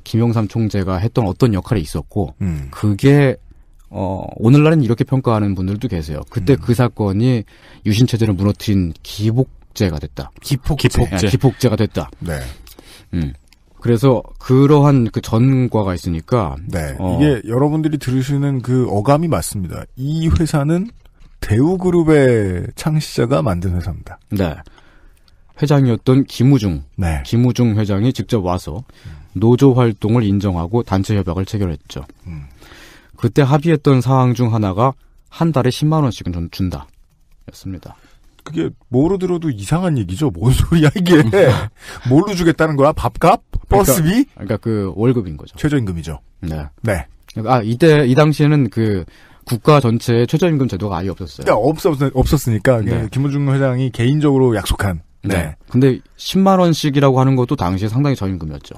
김영삼 총재가 했던 어떤 역할이 있었고 그게 오늘날은 이렇게 평가하는 분들도 계세요. 그때 그 사건이 유신체제를 무너뜨린 기폭제가 됐다. 기폭제가 됐다. 네. 그래서 그러한 그 전과가 있으니까. 네. 이게 여러분들이 들으시는 그 어감이 맞습니다. 이 회사는 대우그룹의 창시자가 만든 회사입니다. 네. 회장이었던 김우중. 네. 김우중 회장이 직접 와서 노조 활동을 인정하고 단체 협약을 체결했죠. 그때 합의했던 사항 중 하나가 한 달에 10만 원씩은 준다. 였습니다. 그게 뭐로 들어도 이상한 얘기죠. 뭔 소리야 이게. 뭘로 주겠다는 거야? 밥값? 버스비? 그러니까 그 월급인 거죠. 최저임금이죠. 네. 네. 이 당시에는 그 국가 전체에 최저임금 제도가 아예 없었어요. 그러니까 없었으니까 네. 김우중 회장이 개인적으로 약속한. 네. 근데 10만 원씩이라고 하는 것도 당시에 상당히 저임금이었죠.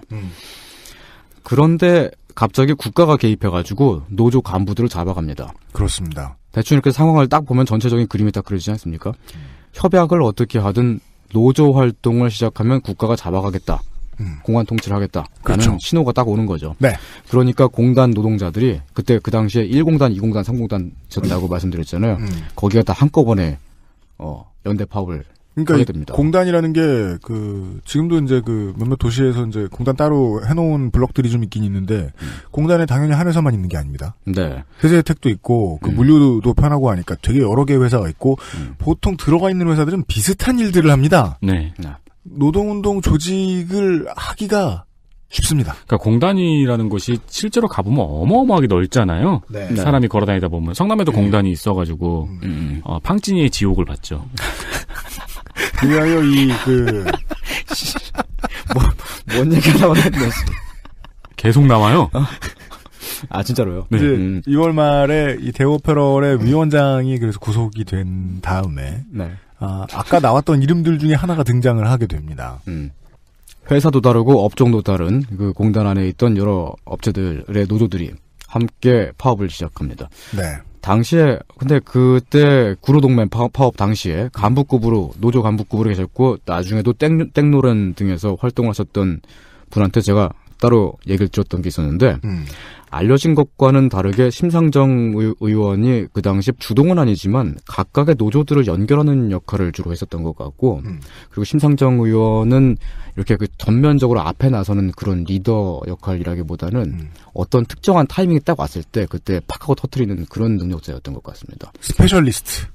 그런데 갑자기 국가가 개입해가지고 노조 간부들을 잡아갑니다. 그렇습니다. 대충 이렇게 상황을 딱 보면 전체적인 그림이 딱 그려지지 않습니까? 협약을 어떻게 하든 노조 활동을 시작하면 국가가 잡아가겠다. 공안 통치를 하겠다. 라는 그렇죠. 신호가 딱 오는 거죠. 네. 그러니까 공단 노동자들이 그때 그 당시에 1공단, 2공단, 3공단 졌다고 말씀드렸잖아요. 거기가 다 한꺼번에 연대 파업을 그러니까 하게 됩니다. 공단이라는 게 지금도 이제 몇몇 도시에서 이제 공단 따로 해놓은 블럭들이 좀 있긴 있는데 공단에 당연히 한 회사만 있는 게 아닙니다. 네. 세제 혜택도 있고 물류도 편하고 하니까 되게 여러 개의 회사가 있고 보통 들어가 있는 회사들은 비슷한 일들을 합니다. 네. 노동운동 조직을 하기가 쉽습니다. 그러니까 공단이라는 곳이 실제로 가보면 어마어마하게 넓잖아요. 네. 사람이 걸어다니다 보면 성남에도 공단이 있어가지고 팡진이의 지옥을 봤죠. 그리하여 뭔 얘기가 나왔는데 계속 나와요. 아 진짜로요? 네. 2월 말에 이 대우어페럴의 위원장이 그래서 구속이 된 다음에 네. 아까 나왔던 이름들 중에 하나가 등장을 하게 됩니다. 회사도 다르고 업종도 다른 그 공단 안에 있던 여러 업체들의 노조들이 함께 파업을 시작합니다. 네. 당시에 근데 그때 구로동맹 파업 당시에 간부급으로 노조 간부급으로 계셨고 나중에도 땡노란 등에서 활동을 하셨던 분한테 제가 따로 얘기를 드렸던 게 있었는데 알려진 것과는 다르게 심상정 의원이 그 당시 주동은 아니지만 각각의 노조들을 연결하는 역할을 주로 했었던 것 같고 그리고 심상정 의원은 이렇게 그 전면적으로 앞에 나서는 그런 리더 역할이라기보다는 어떤 특정한 타이밍이 딱 왔을 때 그때 팍 하고 터뜨리는 그런 능력자였던 것 같습니다. 스페셜리스트.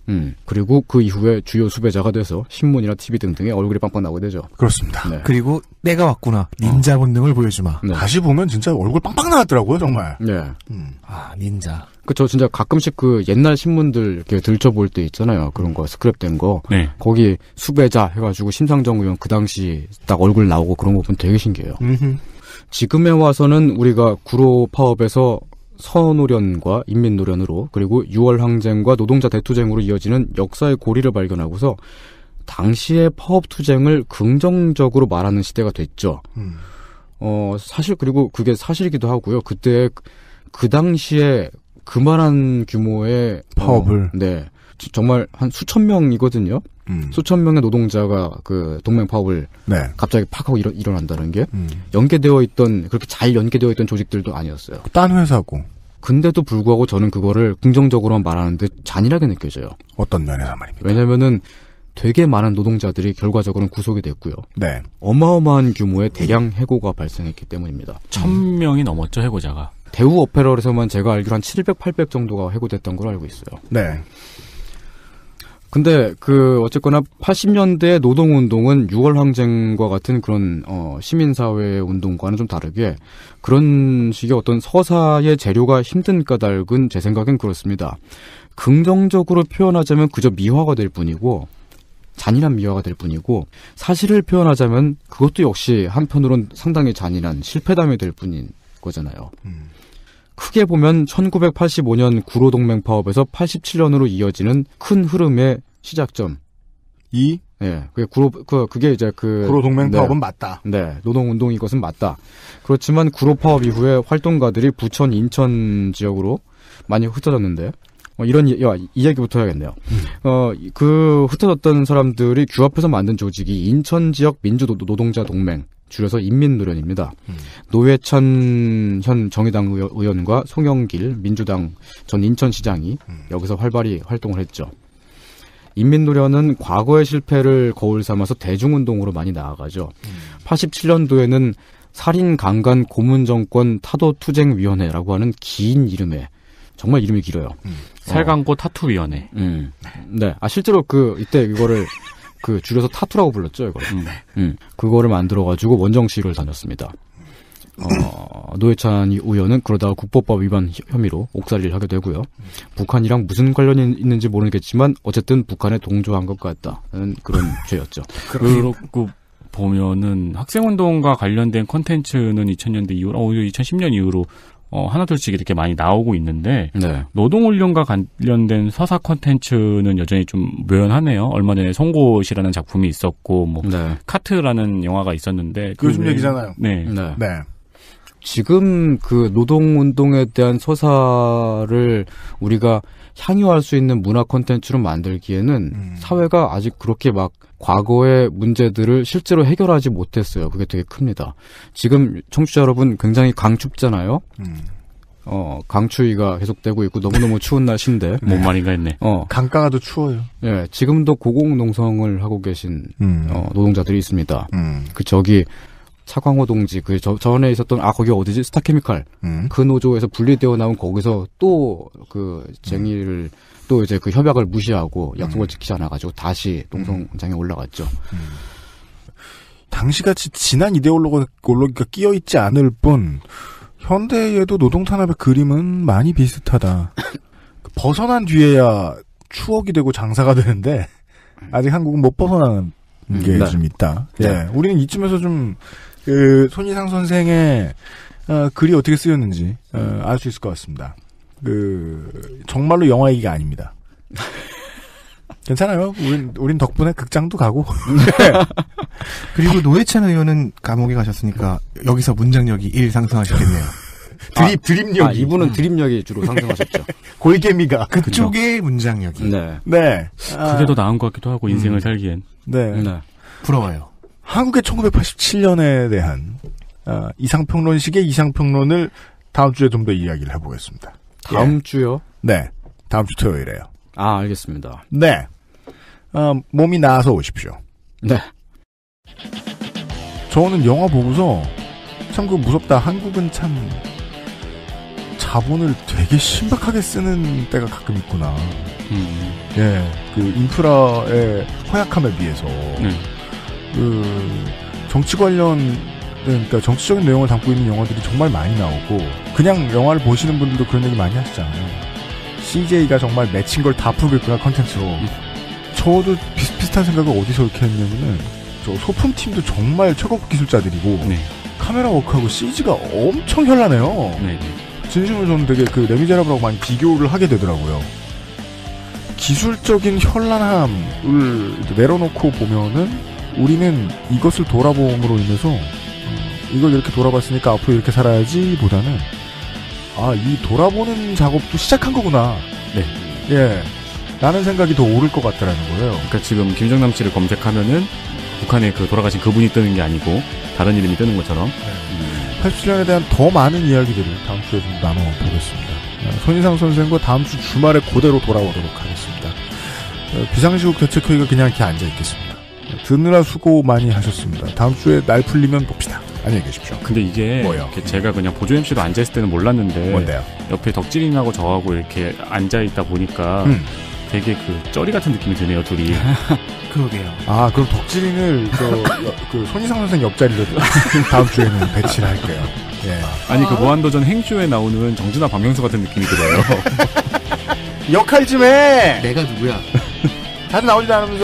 그리고 그 이후에 주요 수배자가 돼서 신문이나 TV 등등에 얼굴이 빵빵 나오게 되죠. 그렇습니다. 네. 그리고 때가 왔구나. 닌자 본능을 보여주마. 네. 다시 보면 진짜 얼굴 빵빵 나왔더라고요, 정말. 네. 아, 닌자. 그쵸. 진짜 가끔씩 그 옛날 신문들 이렇게 들춰볼 때 있잖아요. 그런 거 스크랩된 거. 네. 거기 수배자 해가지고 심상정 의원 그 당시 딱 얼굴 나오고 그런 거 보면 되게 신기해요. 지금에 와서는 우리가 구로 파업에서 서노련과 인민노련으로 그리고 6월 항쟁과 노동자 대투쟁으로 이어지는 역사의 고리를 발견하고서 당시의 파업투쟁을 긍정적으로 말하는 시대가 됐죠. 사실 그리고 그게 사실이기도 하고요. 그때 그 당시에 그만한 규모의 파업을 네. 정말 한 수천 명이거든요. 수천 명의 노동자가 그 동맹 파업을 네. 갑자기 팍 하고 일어난다는 게 연계되어 있던 그렇게 잘 연계되어 있던 조직들도 아니었어요. 딴 회사고. 근데도 불구하고 저는 그거를 긍정적으로만 말하는데 잔인하게 느껴져요. 어떤 면에서 말입니까? 왜냐면은 되게 많은 노동자들이 결과적으로는 구속이 됐고요. 네. 어마어마한 규모의 대량 해고가 발생했기 때문입니다. 1000명이 넘었죠, 해고자가. 대우 어페럴에서만 제가 알기로 한 700, 800 정도가 해고됐던 걸로 알고 있어요. 네. 근데 어쨌거나 80년대 노동운동은 6월 항쟁과 같은 그런 시민사회 운동과는 좀 다르게 그런 식의 어떤 서사의 재료가 힘든 까닭은 제 생각엔 그렇습니다. 긍정적으로 표현하자면 그저 미화가 될 뿐이고 잔인한 미화가 될 뿐이고 사실을 표현하자면 그것도 역시 한편으론 상당히 잔인한 실패담이 될 뿐인 거잖아요. 크게 보면 1985년 구로동맹 파업에서 87년으로 이어지는 큰 흐름의 시작점. 예, 그게 이제 구로동맹 파업은 맞다. 네, 노동운동 이것은 맞다. 그렇지만 구로 파업 이후에 활동가들이 부천, 인천 지역으로 많이 흩어졌는데, 이 얘기부터 해야겠네요. 그 흩어졌던 사람들이 규합해서 만든 조직이 인천 지역 민주노동자 동맹. 줄여서 인민노련입니다. 노회찬 현 정의당 의원과 송영길 민주당 전 인천시장이 여기서 활발히 활동을 했죠. 인민노련은 과거의 실패를 거울 삼아서 대중운동으로 많이 나아가죠. 87년도에는 살인 강간 고문정권 타도투쟁위원회라고 하는 긴 이름에 정말 이름이 길어요. 살강고 타투위원회. 네. 실제로 이때 이거를 줄여서 타투라고 불렀죠, 이걸. 그거를 만들어가지고 원정시위를 다녔습니다. 노회찬 의원은 그러다가 국보법 위반 혐의로 옥살이를 하게 되고요. 북한이랑 무슨 관련이 있는지 모르겠지만 어쨌든 북한에 동조한 것 같다는 그런 죄였죠. 그렇고 보면은 학생운동과 관련된 콘텐츠는 2000년대 이후로, 2010년 이후로 하나둘씩 이렇게 많이 나오고 있는데, 네. 노동훈련과 관련된 서사 콘텐츠는 여전히 좀 묘연하네요. 얼마 전에 송곳이라는 작품이 있었고, 네. 카트라는 영화가 있었는데. 요즘 얘기잖아요. 네. 네. 네. 지금 노동운동에 대한 서사를 우리가 향유할 수 있는 문화 콘텐츠로 만들기에는 사회가 아직 그렇게 막 과거의 문제들을 실제로 해결하지 못했어요. 그게 되게 큽니다. 지금 청취자 여러분 굉장히 강춥잖아요. 강추위가 계속되고 있고 너무너무 추운 날씨인데. 뭔 말인가 했네. 강가가 더 추워요. 예, 지금도 고공농성을 하고 계신 노동자들이 있습니다. 저기 차광호 동지 전에 있었던 거기 어디지? 스타케미칼. 그 노조에서 분리되어 나온 거기서 또 쟁의를 또 이제 협약을 무시하고 약속을 지키지 않아가지고 다시 농성장에 올라갔죠. 당시같이 진한 이데올로기가 끼어있지 않을 뿐 현대에도 노동 탄압의 그림은 많이 비슷하다. 벗어난 뒤에야 추억이 되고 장사가 되는데 아직 한국은 못 벗어나는 게 좀 있다. 네. 우리는 이쯤에서 좀 손희상 선생의 글이 어떻게 쓰였는지 알 수 있을 것 같습니다. 정말로 영화 얘기가 아닙니다. 괜찮아요. 우린 덕분에 극장도 가고. 네. 그리고 노회찬 의원은 감옥에 가셨으니까 여기서 문장력이 1 상승하셨겠네요. 드립력이. 이분은 드립력이 주로 상승하셨죠. 골개미가. 그쪽의 문장력이. 네. 네. 그게 더 나은 것 같기도 하고, 인생을 살기엔. 네. 부러워요. 한국의 1987년에 대한 이상평론식의 이상평론을 다음 주에 좀 더 이야기를 해보겠습니다. 다음 주요? 네. 다음 주 토요일에요. 아, 알겠습니다. 네. 몸이 나아서 오십시오. 네. 저는 영화 보고서 참 그 무섭다. 한국은 참 자본을 되게 신박하게 쓰는 때가 가끔 있구나. 예, 그 인프라의 허약함에 비해서 그 정치 관련 그러니까 정치적인 내용을 담고 있는 영화들이 정말 많이 나오고 그냥 영화를 보시는 분들도 그런 얘기 많이 하시잖아요. CJ가 정말 맺힌 걸 다 풀겠구나 컨텐츠로. 저도 비슷비슷한 생각을 어디서 이렇게 했냐면은 저 소품팀도 정말 최고급 기술자들이고 네. 카메라 워크하고 CG가 엄청 현란해요. 네. 진심으로 저는 되게 그 레미제라블하고 많이 비교를 하게 되더라고요. 기술적인 현란함을 내려놓고 보면은 우리는 이것을 돌아봄으로 인해서 이걸 이렇게 돌아봤으니까 앞으로 이렇게 살아야지 보다는 이 돌아보는 작업도 시작한 거구나. 네. 예. 라는 생각이 더 오를 것 같다라는 거예요. 그러니까 지금 김정남 씨를 검색하면은 북한에 그 돌아가신 그분이 뜨는 게 아니고 다른 이름이 뜨는 것처럼. 87년에 대한 더 많은 이야기들을 다음 주에 좀 나눠보겠습니다. 손희상 선생과 다음 주 주말에 그대로 돌아오도록 하겠습니다. 비상시국 대책회의가 그냥 이렇게 앉아있겠습니다. 듣느라 수고 많이 하셨습니다. 다음 주에 날 풀리면 봅시다. 안녕히 계십시오. 근데 이게 이렇게 제가 그냥 보조 MC로 앉아있을 때는 몰랐는데 뭔데요? 옆에 덕질인하고 저하고 이렇게 앉아있다 보니까 되게 그 쩌리 같은 느낌이 드네요, 둘이. 그러게요. 그럼 덕질인을 그 손희상 선생 옆자리로 다음 주에는 배치를 할게요. 예. 아니 그 무한도전 행쇼에 나오는 정준하 박명수 같은 느낌이 들어요. 역할 좀 해! 내가 누구야? 다들 나오지도 않으면서